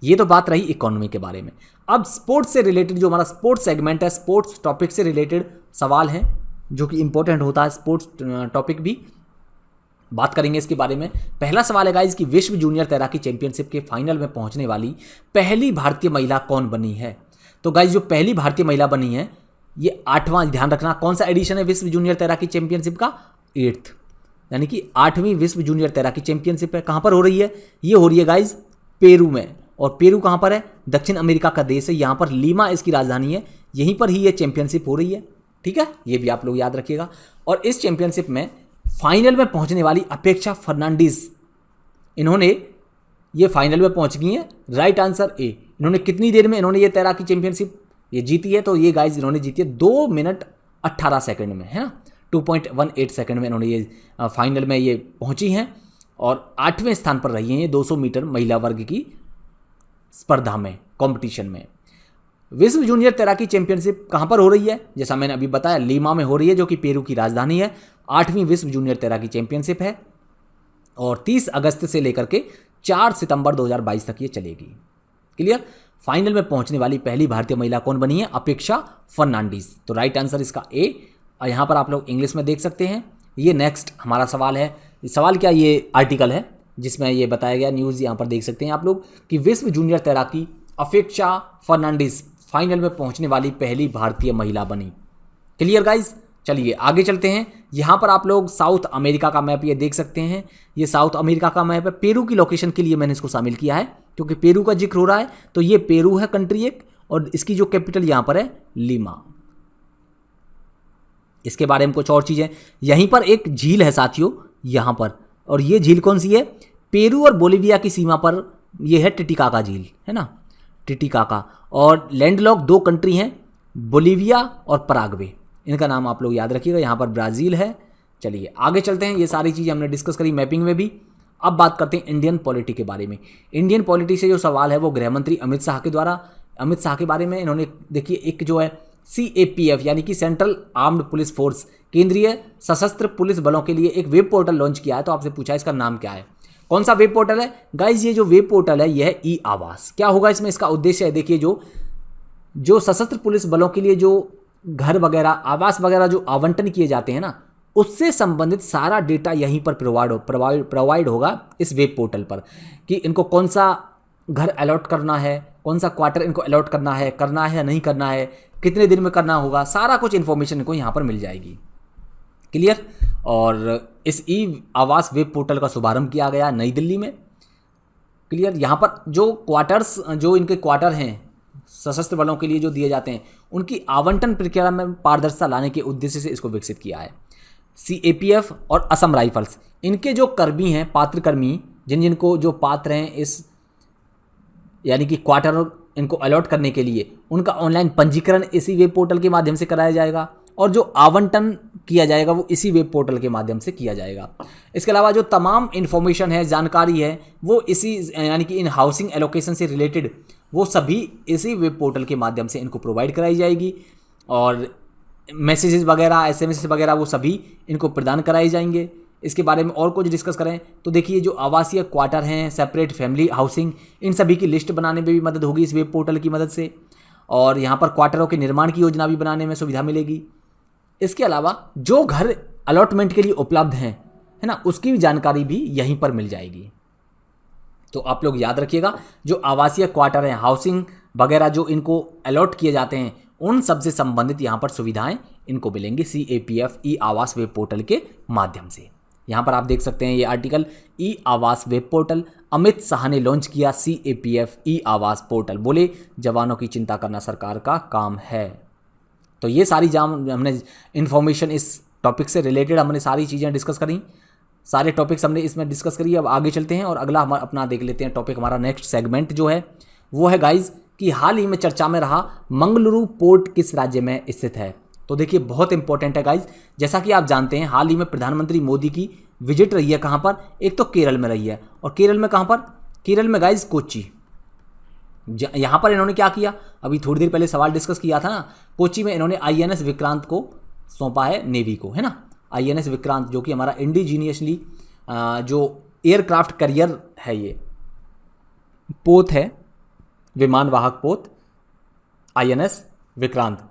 ये तो बात रही इकोनॉमी के बारे में। अब स्पोर्ट्स से रिलेटेड जो हमारा स्पोर्ट्स सेगमेंट है, स्पोर्ट्स टॉपिक से रिलेटेड सवाल हैं जो कि इंपॉर्टेंट होता है, स्पोर्ट्स टॉपिक भी बात करेंगे इसके बारे में। पहला सवाल है गाइज कि विश्व जूनियर तैराकी चैंपियनशिप के फाइनल में पहुंचने वाली पहली भारतीय महिला कौन बनी है? तो गाइज जो पहली भारतीय महिला बनी है, ये 8वां, ध्यान रखना कौन सा एडिशन है विश्व जूनियर तैराकी चैंपियनशिप का, 8th, यानी कि 8वीं विश्व जूनियर तैराकी चैंपियनशिप है। कहाँ पर हो रही है? ये हो रही है गाइज पेरू में। और पेरू कहाँ पर है? दक्षिण अमेरिका का देश है। यहाँ पर लीमा इसकी राजधानी है, यहीं पर ही ये चैंपियनशिप हो रही है। ठीक है, ये भी आप लोग याद रखिएगा। और इस चैंपियनशिप में फाइनल में पहुंचने वाली अपेक्षा फर्नांडीज, इन्होंने ये फाइनल में पहुंच गई हैं। Right answer A. इन्होंने कितनी देर में इन्होंने ये तैराकी चैंपियनशिप ये जीती है? तो ये गाइज इन्होंने जीती है 2 मिनट 18 सेकंड में, है ना, 2.18 सेकंड में इन्होंने ये फाइनल में ये पहुंची हैं और 8वें स्थान पर रही हैं ये 200 मीटर महिला वर्ग की स्पर्धा में, कॉम्पिटिशन में। विश्व जूनियर तैराकी चैंपियनशिप कहाँ पर हो रही है? जैसा मैंने अभी बताया, लीमा में हो रही है, जो कि पेरू की राजधानी है। 8वीं विश्व जूनियर तैराकी चैंपियनशिप है और 30 अगस्त से लेकर के 4 सितंबर 2022 तक ये चलेगी। क्लियर? फाइनल में पहुंचने वाली पहली भारतीय महिला कौन बनी है? अपेक्षा फर्नांडीज। तो राइट आंसर इसका ए। और यहाँ पर आप लोग इंग्लिश में देख सकते हैं। ये नेक्स्ट हमारा सवाल है। सवाल क्या, ये आर्टिकल है जिसमें ये बताया गया, न्यूज़ यहाँ पर देख सकते हैं आप लोग कि विश्व जूनियर तैराकी अपेक्षा फर्नांडीज फाइनल में पहुंचने वाली पहली भारतीय महिला बनी। Clear guys? चलिए आगे चलते हैं। यहाँ पर आप लोग साउथ अमेरिका का मैप ये देख सकते हैं। ये साउथ अमेरिका का मैप है। पेरू की लोकेशन के लिए मैंने इसको शामिल किया है क्योंकि पेरू का जिक्र हो रहा है। तो ये पेरू है कंट्री एक, और इसकी जो कैपिटल यहाँ पर है लीमा। इसके बारे में कुछ और चीज़ें, यहीं पर एक झील है साथियों यहाँ पर, और ये झील कौन सी है? पेरू और बोलिविया की सीमा पर ये है टिटिकाका झील, है ना, टिटिकाका। और लैंडलॉक 2 कंट्री हैं, बोलिविया और पराग्वे। इनका नाम आप लोग याद रखिएगा। यहाँ पर ब्राज़ील है। चलिए आगे चलते हैं। ये सारी चीज़ें हमने डिस्कस करी मैपिंग में भी। अब बात करते हैं इंडियन पॉलिटी के बारे में। इंडियन पॉलिटी से जो सवाल है वो गृह मंत्री अमित शाह के द्वारा, अमित शाह के बारे में इन्होंने देखिए एक जो है CAPF यानी कि सेंट्रल आर्म्ड पुलिस फोर्स, केंद्रीय सशस्त्र पुलिस बलों के लिए एक वेब पोर्टल लॉन्च किया है। तो आपसे पूछा इसका नाम क्या है? कौन सा वेब पोर्टल है? गाइज ये जो वेब पोर्टल है यह है ई आवास। क्या होगा इसमें? इसका उद्देश्य है, देखिए जो सशस्त्र पुलिस बलों के लिए जो घर वगैरह, आवास वगैरह जो आवंटन किए जाते हैं ना, उससे संबंधित सारा डेटा यहीं पर प्रोवाइड होगा इस वेब पोर्टल पर, कि इनको कौन सा घर अलॉट करना है, कौन सा क्वार्टर इनको अलॉट करना है या नहीं करना है, कितने दिन में करना होगा, सारा कुछ इन्फॉर्मेशन इनको यहाँ पर मिल जाएगी। क्लियर? और इस ई आवास वेब पोर्टल का शुभारंभ किया गया नई दिल्ली में। क्लियर? यहाँ पर जो क्वार्टर्स, जो इनके क्वार्टर हैं सशस्त्र बलों के लिए जो दिए जाते हैं, उनकी आवंटन प्रक्रिया में पारदर्शिता लाने के उद्देश्य से इसको विकसित किया है। CAPF और असम राइफल्स, इनके जो कर्मी हैं, पात्र कर्मी, जिनको जो पात्र हैं इस यानी कि क्वार्टर इनको अलॉट करने के लिए, उनका ऑनलाइन पंजीकरण इसी वेब पोर्टल के माध्यम से कराया जाएगा। और जो आवंटन किया जाएगा वो इसी वेब पोर्टल के माध्यम से किया जाएगा। इसके अलावा जो तमाम इन्फॉर्मेशन है, जानकारी है, वो इसी यानी कि इन हाउसिंग एलोकेशन से रिलेटेड वो सभी इसी वेब पोर्टल के माध्यम से इनको प्रोवाइड कराई जाएगी। और मैसेजेस वगैरह, SMS वगैरह वो सभी इनको प्रदान कराए जाएंगे। इसके बारे में और कुछ डिस्कस करें तो देखिए, जो आवासीय क्वार्टर हैं, सेपरेट फैमिली हाउसिंग, इन सभी की लिस्ट बनाने में भी मदद होगी इस वेब पोर्टल की मदद से। और यहाँ पर क्वार्टरों के निर्माण की योजना भी बनाने में सुविधा मिलेगी। इसके अलावा जो घर अलॉटमेंट के लिए उपलब्ध हैं, है ना, उसकी भी जानकारी भी यहीं पर मिल जाएगी। तो आप लोग याद रखिएगा, जो आवासीय क्वार्टर हैं, हाउसिंग वगैरह जो इनको अलॉट किए जाते हैं, उन सब से संबंधित यहाँ पर सुविधाएं इनको मिलेंगी CAPF ई आवास वेब पोर्टल के माध्यम से। यहाँ पर आप देख सकते हैं ये आर्टिकल, ई आवास वेब पोर्टल, अमित शाह ने लॉन्च किया CAPF ई आवास पोर्टल, बोले जवानों की चिंता करना सरकार का काम है। तो ये सारी हमने इन्फॉर्मेशन इस टॉपिक से रिलेटेड हमने सारी चीज़ें डिस्कस करी, सारे टॉपिक्स हमने इसमें डिस्कस करी। अब आगे चलते हैं और अगला हम अपना देख लेते हैं टॉपिक। हमारा नेक्स्ट सेगमेंट जो है वो है गाइज कि हाल ही में चर्चा में रहा मंगलुरु पोर्ट किस राज्य में स्थित है। तो देखिए, बहुत इंपॉर्टेंट है गाइज। जैसा कि आप जानते हैं, हाल ही में प्रधानमंत्री मोदी की विजिट रही है कहाँ पर, एक तो केरल में रही है, और केरल में कहाँ पर, केरल में गाइज कोच्चि। यहाँ पर इन्होंने क्या किया, अभी थोड़ी देर पहले सवाल डिस्कस किया था ना, कोच्चि में इन्होंने INS विक्रांत को सौंपा है नेवी को, है ना। INS विक्रांत जो कि हमारा इंडिजीनियसली जो एयरक्राफ्ट करियर है, ये पोत है, विमान वाहक पोत INS विक्रांत,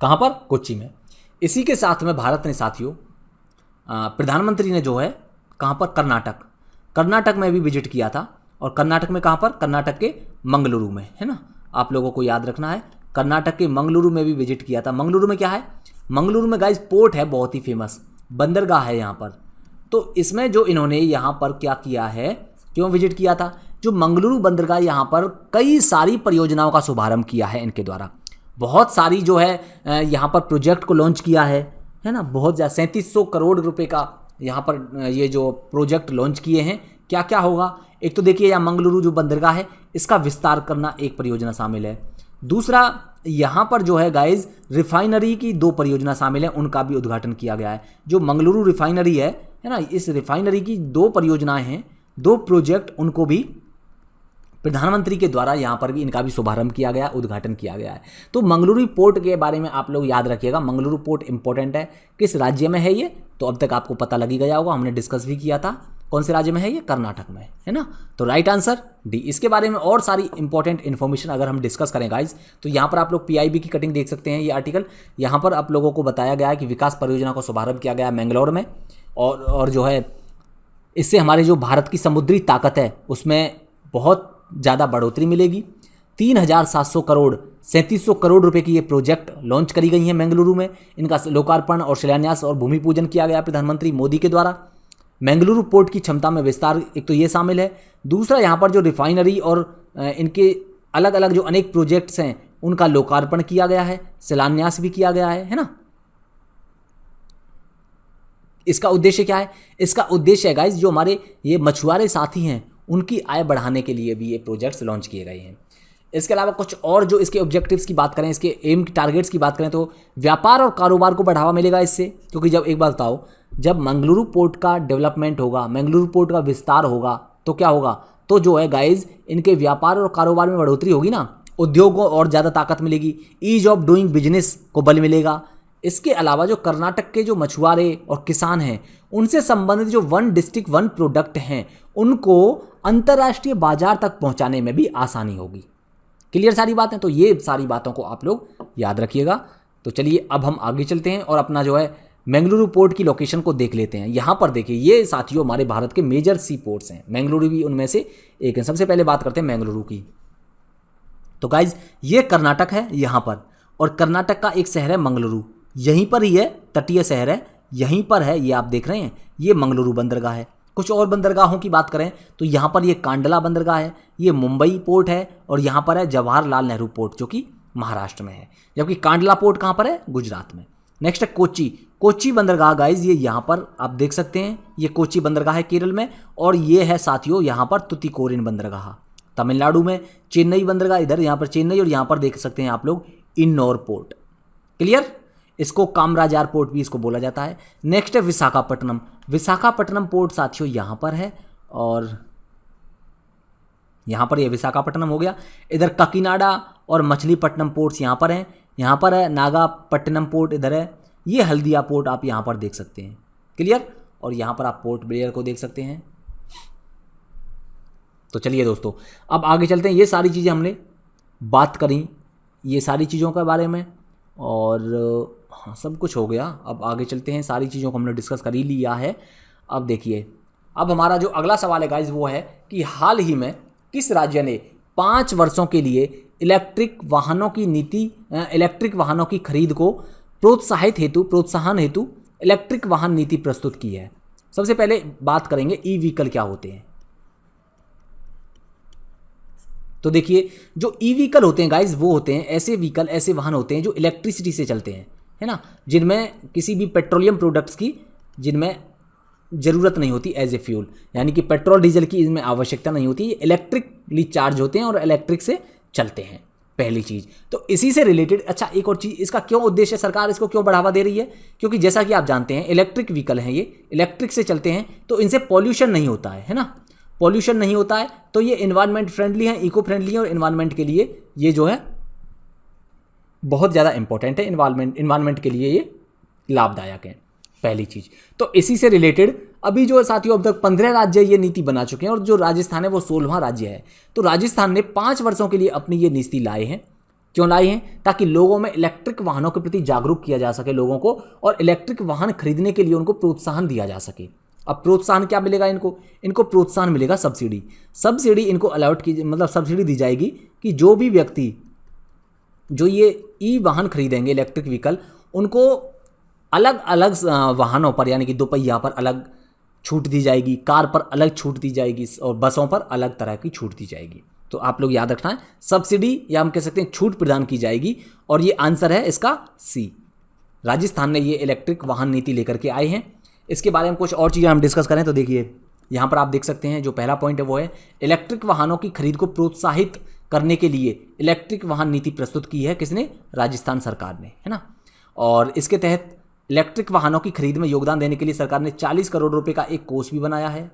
कहाँ पर, कोच्चि में। इसी के साथ में भारत ने साथियों, प्रधानमंत्री ने जो है कहाँ पर, कर्नाटक में भी विजिट किया था। और कर्नाटक में कहाँ पर, कर्नाटक के मंगलुरु में, है ना। आप लोगों को याद रखना है, कर्नाटक के मंगलुरु में भी विजिट किया था। मंगलुरु में क्या है, मंगलुरु में गाइज पोर्ट है, बहुत ही फेमस बंदरगाह है यहाँ पर। तो इसमें जो इन्होंने यहाँ पर क्या किया है, क्यों विजिट किया था, जो मंगलुरु बंदरगाह यहाँ पर कई सारी परियोजनाओं का शुभारंभ किया है इनके द्वारा। बहुत सारी जो है यहाँ पर प्रोजेक्ट को लॉन्च किया है ना। बहुत ज़्यादा 3700 करोड़ रुपए का यहाँ पर ये जो प्रोजेक्ट लॉन्च किए हैं। क्या क्या होगा, एक तो देखिए यहाँ मंगलुरु जो बंदरगाह है इसका विस्तार करना एक परियोजना शामिल है। दूसरा यहाँ पर जो है गाइज रिफाइनरी की 2 परियोजना शामिल है, उनका भी उद्घाटन किया गया है। जो मंगलुरु रिफाइनरी है ना, इस रिफाइनरी की 2 परियोजनाएं हैं, 2 प्रोजेक्ट, उनको भी प्रधानमंत्री के द्वारा यहाँ पर भी इनका भी शुभारंभ किया गया, उद्घाटन किया गया है। तो मंगलुरु पोर्ट के बारे में आप लोग याद रखिएगा, मंगलुरु पोर्ट इंपॉर्टेंट है। किस राज्य में है ये, तो अब तक आपको पता लग ही गया होगा, हमने डिस्कस भी किया था। कौन से राज्य में है ये, कर्नाटक में, है ना। तो राइट आंसर डी। इसके बारे में और सारी इंपॉर्टेंट इन्फॉर्मेशन अगर हम डिस्कस करें गाइज, तो यहाँ पर आप लोग PIB की कटिंग देख सकते हैं। ये आर्टिकल यहाँ पर आप लोगों को बताया गया है कि विकास परियोजना को शुभारंभ किया गया मैंगलोर में, और जो है इससे हमारे जो भारत की समुद्री ताकत है उसमें बहुत ज़्यादा बढ़ोतरी मिलेगी। 3700 करोड़ 3700 करोड़ रुपए की ये प्रोजेक्ट लॉन्च करी गई हैं बेंगलुरु में। इनका लोकार्पण और शिलान्यास और भूमि पूजन किया गया प्रधानमंत्री मोदी के द्वारा। बेंगलुरु पोर्ट की क्षमता में विस्तार एक तो ये शामिल है। दूसरा, यहाँ पर जो रिफाइनरी और इनके अलग अलग जो अनेक प्रोजेक्ट्स हैं उनका लोकार्पण किया गया है, शिलान्यास भी किया गया है ना। इसका उद्देश्य क्या है, इसका उद्देश्य है गाइस जो हमारे ये मछुआरे साथी हैं उनकी आय बढ़ाने के लिए भी ये प्रोजेक्ट्स लॉन्च किए गए हैं। इसके अलावा कुछ और जो इसके ऑब्जेक्टिव्स की बात करें, इसके एम की टारगेट्स की बात करें, तो व्यापार और कारोबार को बढ़ावा मिलेगा इससे। क्योंकि जब एक बात बताओ, जब मंगलुरु पोर्ट का डेवलपमेंट होगा, मंगलुरु पोर्ट का विस्तार होगा, तो क्या होगा, तो जो है गाइज इनके व्यापार और कारोबार में बढ़ोतरी होगी ना, उद्योगों और ज़्यादा ताकत मिलेगी, ईज ऑफ डूइंग बिजनेस को बल मिलेगा। इसके अलावा जो कर्नाटक के जो मछुआरे और किसान हैं उनसे संबंधित जो 1 डिस्ट्रिक्ट 1 प्रोडक्ट हैं उनको अंतर्राष्ट्रीय बाजार तक पहुंचाने में भी आसानी होगी। क्लियर सारी बातें, तो ये सारी बातों को आप लोग याद रखिएगा। तो चलिए अब हम आगे चलते हैं और अपना जो है बेंगलुरु पोर्ट की लोकेशन को देख लेते हैं। यहाँ पर देखिए ये साथियों हमारे भारत के मेजर सी पोर्ट्स हैं, बेंगलुरु भी उनमें से एक है। सबसे पहले बात करते हैं बेंगलुरु की। तो गाइज ये कर्नाटक है यहाँ पर, और कर्नाटक का एक शहर है मंगलुरु, यहीं पर ही है, तटीय शहर है, यहीं पर है, ये आप देख रहे हैं, ये मंगलुरु बंदरगाह है। कुछ और बंदरगाहों की बात करें तो यहाँ पर ये कांडला बंदरगाह है, ये मुंबई पोर्ट है, और यहाँ पर है जवाहरलाल नेहरू पोर्ट जो कि महाराष्ट्र में है, जबकि कांडला पोर्ट कहाँ पर है, गुजरात में। नेक्स्ट है कोच्चि। कोच्चि बंदरगाह गाइज ये यहाँ पर आप देख सकते हैं, ये कोच्चि बंदरगाह है केरल में, और ये है साथियों यहाँ पर तुतीकोरिन बंदरगाह तमिलनाडु में। चेन्नई बंदरगाह इधर, यहाँ पर चेन्नई, और यहाँ पर देख सकते हैं आप लोग इन्नौर पोर्ट। क्लियर। इसको कामराज एयरपोर्ट भी इसको बोला जाता है। नेक्स्ट है विशाखापट्टनम। विशाखापट्टनम पोर्ट साथियों यहाँ पर है, और यहाँ पर ये विशाखापट्टनम हो गया। इधर काकीनाडा और मछलीपट्टनम पोर्ट्स यहाँ पर हैं। यहाँ पर है नागापट्टनम पोर्ट, इधर है। ये हल्दिया पोर्ट आप यहाँ पर देख सकते हैं, क्लियर। और यहाँ पर आप पोर्ट ब्लेयर को देख सकते हैं। तो चलिए दोस्तों अब आगे चलते हैं। ये सारी चीज़ें हमने बात करी ये सारी चीज़ों के बारे में, और हाँ सब कुछ हो गया। अब आगे चलते हैं, सारी चीज़ों को हमने डिस्कस कर ही लिया है। अब देखिए, अब हमारा जो अगला सवाल है गाइज वो है कि हाल ही में किस राज्य ने 5 वर्षों के लिए इलेक्ट्रिक वाहनों की खरीद को प्रोत्साहन हेतु इलेक्ट्रिक वाहन नीति प्रस्तुत की है। सबसे पहले बात करेंगे ई व्हीकल क्या होते हैं। तो देखिए, जो ई व्हीकल होते हैं गाइज वो होते हैं ऐसे वाहन होते हैं जो इलेक्ट्रिसिटी से चलते हैं, है ना, जिनमें किसी भी पेट्रोलियम प्रोडक्ट्स की जिनमें ज़रूरत नहीं होती एज ए फ्यूल, यानी कि पेट्रोल डीजल की इसमें आवश्यकता नहीं होती। ये इलेक्ट्रिकली चार्ज होते हैं और इलेक्ट्रिक से चलते हैं, पहली चीज़। तो इसी से रिलेटेड अच्छा एक और चीज़, इसका क्यों उद्देश्य, सरकार इसको क्यों बढ़ावा दे रही है, क्योंकि जैसा कि आप जानते हैं इलेक्ट्रिक व्हीकल हैं, ये इलेक्ट्रिक से चलते हैं तो इनसे पॉल्यूशन नहीं होता है ना, पॉल्यूशन नहीं होता है, तो ये इन्वायरमेंट फ्रेंडली है, इको फ्रेंडली है, और इन्वायरमेंट के लिए ये जो है बहुत ज़्यादा इंपॉर्टेंट है। इन्वायरमेंट के लिए ये लाभदायक है, पहली चीज़। तो इसी से रिलेटेड अभी जो साथियों अब तक 15 राज्य ये नीति बना चुके हैं, और जो राजस्थान है वो 16वां राज्य है। तो राजस्थान ने 5 वर्षों के लिए अपनी ये नीति लाए हैं। क्यों लाए हैं? ताकि लोगों में इलेक्ट्रिक वाहनों के प्रति जागरूक किया जा सके लोगों को, और इलेक्ट्रिक वाहन खरीदने के लिए उनको प्रोत्साहन दिया जा सके। अब प्रोत्साहन क्या मिलेगा इनको प्रोत्साहन मिलेगा सब्सिडी इनको अलाउट की, मतलब सब्सिडी दी जाएगी कि जो भी व्यक्ति जो ये ई वाहन खरीदेंगे इलेक्ट्रिक व्हीकल, उनको अलग अलग वाहनों पर, यानी कि 2 पहिया पर अलग छूट दी जाएगी, कार पर अलग छूट दी जाएगी, और बसों पर अलग तरह की छूट दी जाएगी। तो आप लोग याद रखना है, सब्सिडी या हम कह सकते हैं छूट प्रदान की जाएगी, और ये आंसर है इसका सी। राजस्थान ने ये इलेक्ट्रिक वाहन नीति लेकर के आए हैं। इसके बारे में कुछ और चीज़ें हम डिस्कस करें तो देखिए, यहाँ पर आप देख सकते हैं जो पहला पॉइंट है वो है इलेक्ट्रिक वाहनों की खरीद को प्रोत्साहित करने के लिए इलेक्ट्रिक वाहन नीति प्रस्तुत की है किसने? राजस्थान सरकार ने, है ना। और इसके तहत इलेक्ट्रिक वाहनों की खरीद में योगदान देने के लिए सरकार ने 40 करोड़ रुपए का एक कोष भी बनाया है,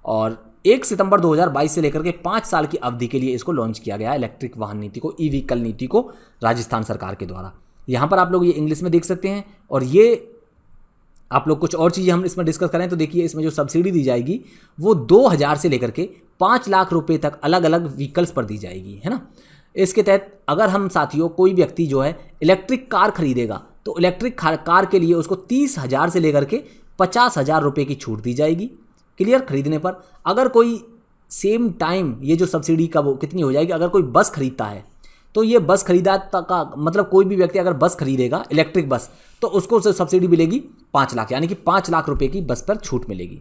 और 1 सितंबर 2022 से लेकर के 5 साल की अवधि के लिए इसको लॉन्च किया गया है, इलेक्ट्रिक वाहन नीति को, ई व्हीकल नीति को, राजस्थान सरकार के द्वारा। यहाँ पर आप लोग ये इंग्लिश में देख सकते हैं। और ये आप लोग कुछ और चीज़ें हम इसमें डिस्कस करें तो देखिए, इसमें जो सब्सिडी दी जाएगी वो 2000 से लेकर के 5 लाख रुपए तक अलग अलग व्हीकल्स पर दी जाएगी, है ना। इसके तहत अगर हम साथियों कोई व्यक्ति जो है इलेक्ट्रिक कार खरीदेगा तो इलेक्ट्रिक कार के लिए उसको 30,000 से लेकर के 50,000 रुपये की छूट दी जाएगी, क्लियर, खरीदने पर। अगर कोई सेम टाइम ये जो सब्सिडी का वो कितनी हो जाएगी, अगर कोई बस खरीदता है तो ये बस खरीदा का मतलब कोई भी व्यक्ति अगर बस खरीदेगा इलेक्ट्रिक बस, तो उसको सब्सिडी मिलेगी 5 लाख, यानी कि 5 लाख रुपए की बस पर छूट मिलेगी।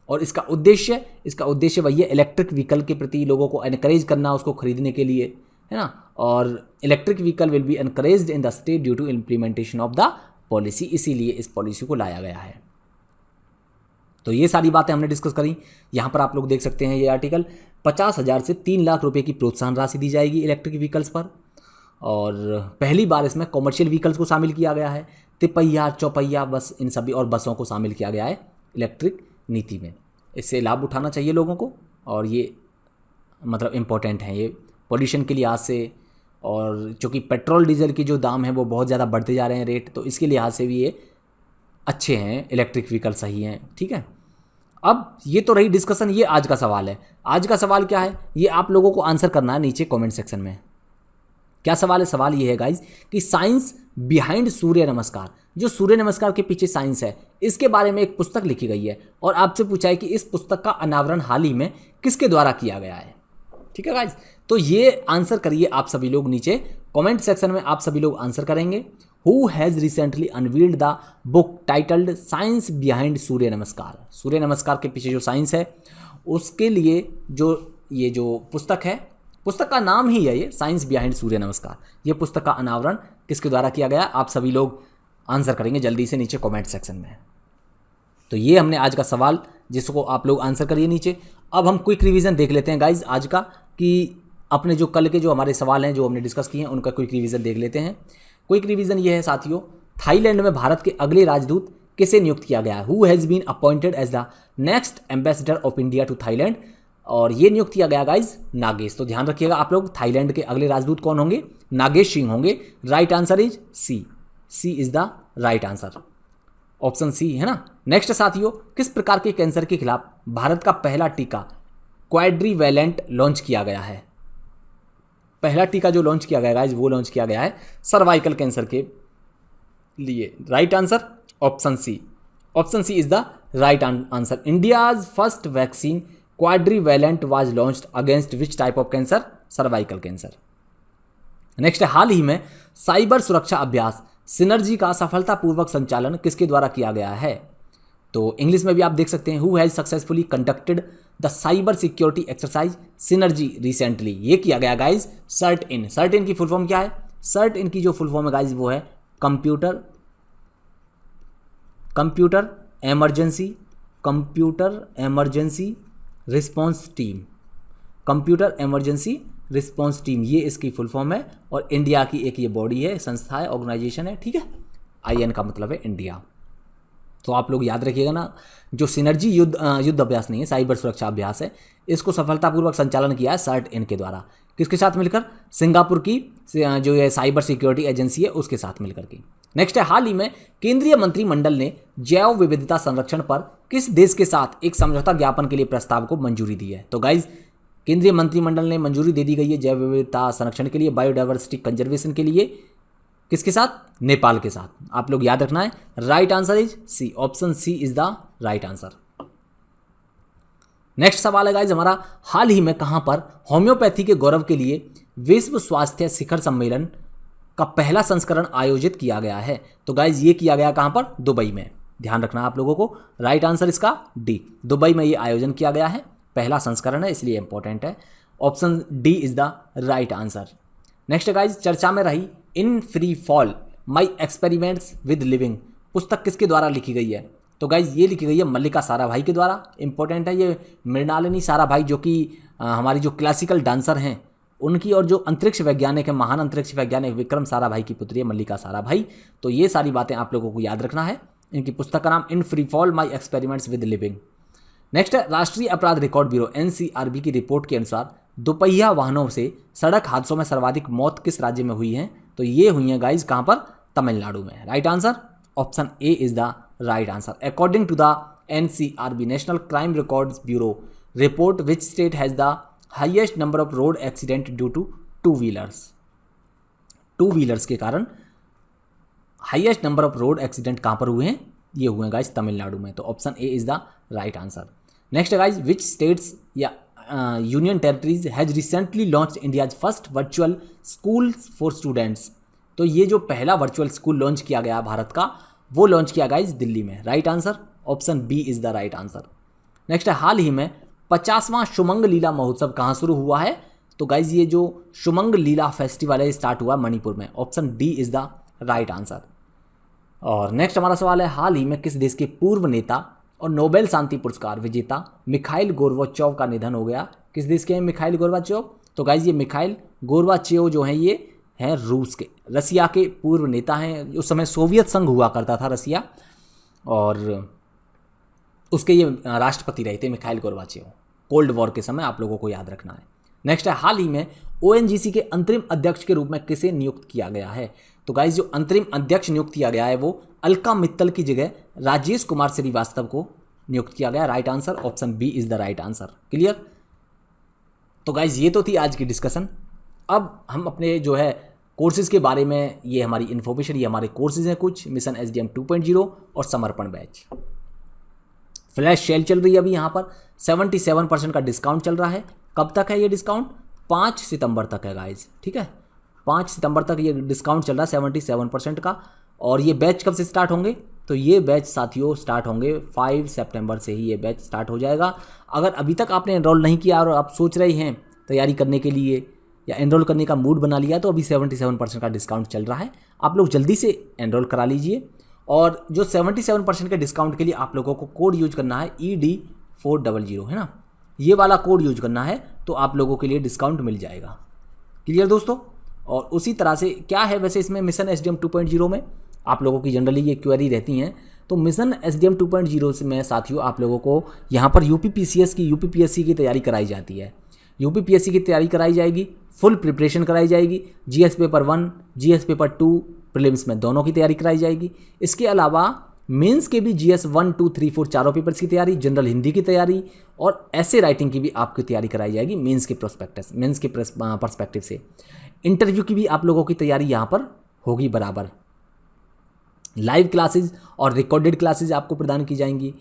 और इसका उद्देश्य वही है, इलेक्ट्रिक व्हीकल के प्रति लोगों को एनकरेज करना, उसको खरीदने के लिए, है ना। और electric vehicle will be encouraged in the state due to implementation of the policy, इसीलिए इस पॉलिसी को लाया गया है। तो ये सारी बातें हमने डिस्कस करी। यहाँ पर आप लोग देख सकते हैं ये आर्टिकल, 50,000 से 3 लाख रुपए की प्रोत्साहन राशि दी जाएगी इलेक्ट्रिक व्हीकल्स पर। और पहली बार इसमें कॉमर्शियल व्हीकल्स को शामिल किया गया है, तिपहिया, चौपहिया बस, इन सभी और बसों को शामिल किया गया है इलेक्ट्रिक नीति में। इससे लाभ उठाना चाहिए लोगों को, और ये मतलब इम्पोर्टेंट है ये पॉल्यूशन के लिहाज से, और चूँकि पेट्रोल डीजल की जो दाम है वो बहुत ज़्यादा बढ़ते जा रहे हैं रेट, तो इसके लिहाज से भी ये अच्छे हैं, इलेक्ट्रिक व्हीकल सही हैं, ठीक है। अब ये तो रही डिस्कशन, ये आज का सवाल है। आज का सवाल क्या है ये आप लोगों को आंसर करना है नीचे कमेंट सेक्शन में। क्या सवाल है? सवाल ये है गाइज कि साइंस बिहाइंड सूर्य नमस्कार, जो सूर्य नमस्कार के पीछे साइंस है, इसके बारे में एक पुस्तक लिखी गई है, और आपसे पूछा है कि इस पुस्तक का अनावरण हाल ही में किसके द्वारा किया गया है, ठीक है गाइज। तो ये आंसर करिए आप सभी लोग नीचे कमेंट सेक्शन में, आप सभी लोग आंसर करेंगे। Who has recently unveiled the book titled science behind Surya Namaskar, Surya नमस्कार के पीछे जो साइंस है उसके लिए ये जो पुस्तक है, पुस्तक का नाम ही है ये साइंस बिहाइंड सूर्य नमस्कार। ये पुस्तक का अनावरण किसके द्वारा किया गया, आप सभी लोग आंसर करेंगे जल्दी से नीचे कमेंट सेक्शन में। तो ये हमने आज का सवाल, जिसको आप लोग आंसर करिए नीचे। अब हम क्विक रिवीजन देख लेते हैं गाइज आज का, कि अपने जो कल के जो हमारे सवाल हैं जो हमने डिस्कस किए हैं उनका क्विक रिवीजन देख लेते हैं। क्विक रिवीजन ये है साथियों, थाईलैंड में भारत के अगले राजदूत किसे नियुक्त किया गया है? Who has been appointed as the next ambassador of India to Thailand, और ये नियुक्त किया गया गाइज नागेश। तो ध्यान रखिएगा आप लोग, थाईलैंड के अगले राजदूत कौन होंगे? नागेश सिंह होंगे। Right answer is C, C is the right answer, option C है ना। नेक्स्ट साथियों, किस प्रकार के कैंसर के खिलाफ भारत का पहला टीका क्वाड्रीवैलेंट लॉन्च किया गया है? पहला टीका जो लॉन्च किया गया गाइज वो लॉन्च किया गया है सर्वाइकल कैंसर के लिए। Right answer option C, option C is the right answer. India's first vaccine quadrivalent was launched against which type of cancer? Cervical cancer. Next, हाल ही में साइबर सुरक्षा अभ्यास सिनर्जी का सफलतापूर्वक संचालन किसके द्वारा किया गया है? तो इंग्लिश में भी आप देख सकते हैं, who has successfully conducted the cyber security exercise synergy recently. ये किया गया guys CERT In. CERT In की फुल फॉर्म क्या है? सर्ट इन की जो फुल फॉर्म है गाइज वो है computer emergency response team. Computer emergency response team, ये इसकी फुल फॉर्म है, और इंडिया की एक ये बॉडी है, संस्था है, ऑर्गेनाइजेशन है, ठीक है। IN का मतलब है इंडिया। तो आप लोग याद रखिएगा ना, जो सिनर्जी युद्ध अभ्यास नहीं है, साइबर सुरक्षा अभ्यास है, इसको सफलतापूर्वक संचालन किया है सर्ट इन के द्वारा। किसके साथ मिलकर? सिंगापुर की जो ये साइबर सिक्योरिटी एजेंसी है उसके साथ मिलकर की। नेक्स्ट है, हाल ही में केंद्रीय मंत्रिमंडल ने जैव विविधता संरक्षण पर किस देश के साथ एक समझौता ज्ञापन के लिए प्रस्ताव को मंजूरी दी है? तो गाइज केंद्रीय मंत्रिमंडल ने मंजूरी दे दी गई है जैव विविधता संरक्षण के लिए, बायोडाइवर्सिटी कंजर्वेशन के लिए। किसके साथ? नेपाल के साथ। आप लोग याद रखना है, right answer is C, option C is the right answer. Next सवाल है गाइज हमारा, हाल ही में कहां पर होम्योपैथी के गौरव के लिए विश्व स्वास्थ्य शिखर सम्मेलन का पहला संस्करण आयोजित किया गया है? तो गाइज ये किया गया कहां पर? दुबई में। ध्यान रखना आप लोगों को, राइट आंसर इसका डी, दुबई में ये आयोजन किया गया है, पहला संस्करण है इसलिए इंपॉर्टेंट है। Option D is the right answer. Next guys, चर्चा में रही in free fall my experiments with living पुस्तक किसके द्वारा लिखी गई है? तो गाइज ये लिखी गई है मल्लिका साराभाई के द्वारा। इंपॉर्टेंट है ये, मृणालिनी साराभाई जो कि हमारी जो क्लासिकल डांसर हैं उनकी, और जो अंतरिक्ष वैज्ञानिक है, महान अंतरिक्ष वैज्ञानिक विक्रम साराभाई की पुत्री है मल्लिका साराभाई। तो ये सारी बातें आप लोगों को याद रखना है। इनकी पुस्तक का नाम in free fall my experiments with living. Next है, राष्ट्रीय अपराध रिकॉर्ड ब्यूरो NCRB की रिपोर्ट के अनुसार दोपहिया वाहनों से सड़क हादसों में सर्वाधिक मौत किस राज्य में हुई हैं? तो ये हुई हैं गाइज कहां पर? तमिलनाडु में। Right answer option A is the right answer. According to the NCRB national crime records bureau report which state has the highest number of road accident due to two wheelers के कारण highest number of road accident कहां पर हुए हैं? ये हुए हैं guys Tamil Nadu में। तो option A is the right answer. Next guys, which states या union territories has recently launch India's first virtual school for students? तो ये जो पहला वर्चुअल स्कूल लॉन्च किया गया भारत का, वो लॉन्च किया गाइज दिल्ली में। Right answer option B is the right answer. Next है, हाल ही में 50वां शुमंग लीला महोत्सव कहाँ शुरू हुआ है? तो गाइज ये जो शुमंग लीला फेस्टिवल है स्टार्ट हुआ मणिपुर में। Option D is the right answer. और नेक्स्ट हमारा सवाल है, हाल ही में किस देश के पूर्व नेता और नोबेल शांति पुरस्कार विजेता मिखाइल गोर्बाचोव का निधन हो गया? किस देश के हैं मिखाइल गोर्बाचोव? तो गाइज ये मिखाइल गोर्बाचोव जो हैं ये हैं रूस के, रसिया के पूर्व नेता हैं। उस समय सोवियत संघ हुआ करता था रसिया, और उसके ये राष्ट्रपति रहे थे मिखाइल गोर्बाचोव कोल्ड वॉर के समय, आप लोगों को याद रखना है। नेक्स्ट है, हाल ही में ONGC के अंतरिम अध्यक्ष के रूप में किसे नियुक्त किया गया है? तो गाइज जो अंतरिम अध्यक्ष नियुक्त किया गया है वो अलका मित्तल की जगह राजेश कुमार श्रीवास्तव को नियुक्त किया गया। Right answer option B is the right answer. Clear? तो गाइज ये तो थी आज की डिस्कशन। अब हम अपने जो है कोर्सेज के बारे में, ये हमारी इन्फॉर्मेशन, ये हमारे कोर्सेज हैं कुछ, मिशन SDM 2.0 और समर्पण बैच। फ्लैश सेल चल रही है अभी यहाँ पर, 77% का डिस्काउंट चल रहा है। कब तक है ये डिस्काउंट? 5 सितंबर तक है गाइज, ठीक है। 5 सितंबर तक ये डिस्काउंट चल रहा है 77% का। और ये बैच कब से स्टार्ट होंगे? तो ये बैच साथियों स्टार्ट होंगे 5 सितंबर से ही ये बैच स्टार्ट हो जाएगा। अगर अभी तक आपने एनरोल नहीं किया और आप सोच रहे हैं तैयारी करने के लिए या एनरोल करने का मूड बना लिया, तो अभी 77% का डिस्काउंट चल रहा है। आप लोग जल्दी से एनरोल करा लीजिए। और जो 77% के डिस्काउंट के लिए आप लोगों को कोड यूज करना है ED400, है ना, ये वाला कोड यूज करना है, तो आप लोगों के लिए डिस्काउंट मिल जाएगा। क्लियर दोस्तों? और उसी तरह से क्या है वैसे इसमें मिशन SDM 2.0 में आप लोगों की जनरली ये क्वेरी रहती हैं। तो मिशन SDM 2.0 से में साथियों आप लोगों को यहाँ पर UPPCS की UPPSC की तैयारी कराई जाती है। UPPSC की तैयारी कराई जाएगी, फुल प्रिपरेशन कराई जाएगी। GS paper 1, GS paper 2 prelims में दोनों की तैयारी कराई जाएगी। इसके अलावा मेंस के भी GS 1, 2, 3, 4 चारों पेपर्स की तैयारी, जनरल हिंदी की तैयारी और ऐसे राइटिंग की भी आपकी तैयारी कराई जाएगी मेंस के पर्सपेक्टिव से। इंटरव्यू की भी आप लोगों की तैयारी यहाँ पर होगी बराबर। लाइव क्लासेस और रिकॉर्डेड क्लासेस आपको प्रदान की जाएंगी।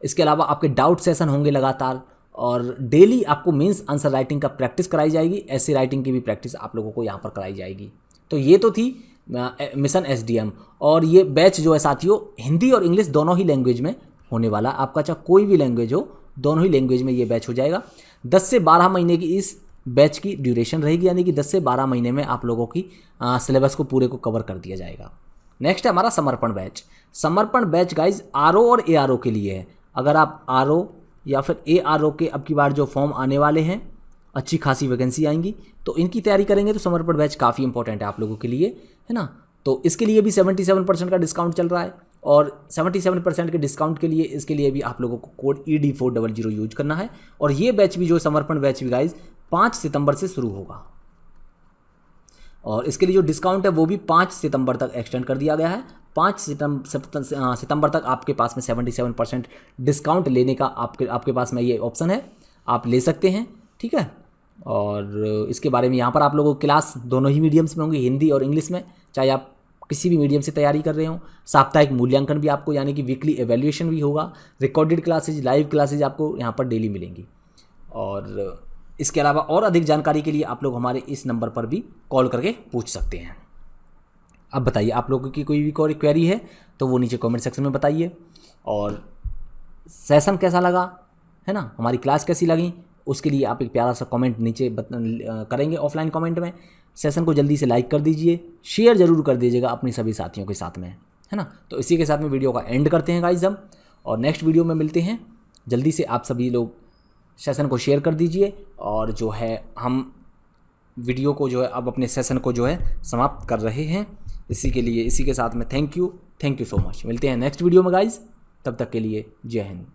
इसके अलावा आपके डाउट सेशन होंगे लगातार और डेली आपको मेंस आंसर राइटिंग का प्रैक्टिस कराई जाएगी। ऐसे राइटिंग की भी प्रैक्टिस आप लोगों को यहाँ पर कराई जाएगी। तो ये तो थी मिशन SDM। और ये बैच जो है साथियों हिंदी और इंग्लिश दोनों ही लैंग्वेज में होने वाला। आपका चाहे कोई भी लैंग्वेज हो, दोनों ही लैंग्वेज में ये बैच हो जाएगा। 10 से 12 महीने की इस बैच की ड्यूरेशन रहेगी, यानी कि 10 से 12 महीने में आप लोगों की सिलेबस को पूरे को कवर कर दिया जाएगा। नेक्स्ट है हमारा समर्पण बैच। समर्पण बैच गाइज RO और ARO के लिए है। अगर आप RO या फिर ARO के अब की बार जो फॉर्म आने वाले हैं, अच्छी खासी वैकेंसी आएंगी, तो इनकी तैयारी करेंगे तो समर्पण बैच काफ़ी इंपॉर्टेंट है आप लोगों के लिए, है ना। तो इसके लिए भी 77% का डिस्काउंट चल रहा है और 77% के डिस्काउंट के लिए इसके लिए भी आप लोगों को कोड ED400 यूज करना है। और ये बैच भी जो समर्पण बैच भी गाइज 5 सितंबर से शुरू होगा और इसके लिए जो डिस्काउंट है वो भी 5 सितंबर तक एक्सटेंड कर दिया गया है। 5 सितंबर तक आपके पास में 77% डिस्काउंट लेने का आपके पास में ये ऑप्शन है, आप ले सकते हैं, ठीक है। और इसके बारे में यहाँ पर आप लोगों को क्लास दोनों ही मीडियम्स में होंगी, हिंदी और इंग्लिश में, चाहे आप किसी भी मीडियम से तैयारी कर रहे हो। साप्ताहिक मूल्यांकन भी आपको यानी कि वीकली एवेल्यूएशन भी होगा। रिकॉर्डेड क्लासेज, लाइव क्लासेज आपको यहाँ पर डेली मिलेंगी। और इसके अलावा और अधिक जानकारी के लिए आप लोग हमारे इस नंबर पर भी कॉल करके पूछ सकते हैं। अब बताइए आप लोगों की कोई भी क्वेरी है तो वो नीचे कमेंट सेक्शन में बताइए। और सेशन कैसा लगा, है ना, हमारी क्लास कैसी लगी, उसके लिए आप एक प्यारा सा कमेंट नीचे करेंगे ऑफलाइन कमेंट में। सेशन को जल्दी से लाइक कर दीजिए, शेयर ज़रूर कर दीजिएगा अपने सभी साथियों के साथ में, है ना। तो इसी के साथ में वीडियो का एंड करते हैं गाइस हम, और नेक्स्ट वीडियो में मिलते हैं। जल्दी से आप सभी लोग सेशन को शेयर कर दीजिए और जो है हम वीडियो को जो है अब अपने सेशन को जो है समाप्त कर रहे हैं। इसी के साथ में थैंक यू सो मच। मिलते हैं नेक्स्ट वीडियो में गाइज, तब तक के लिए जय हिंद।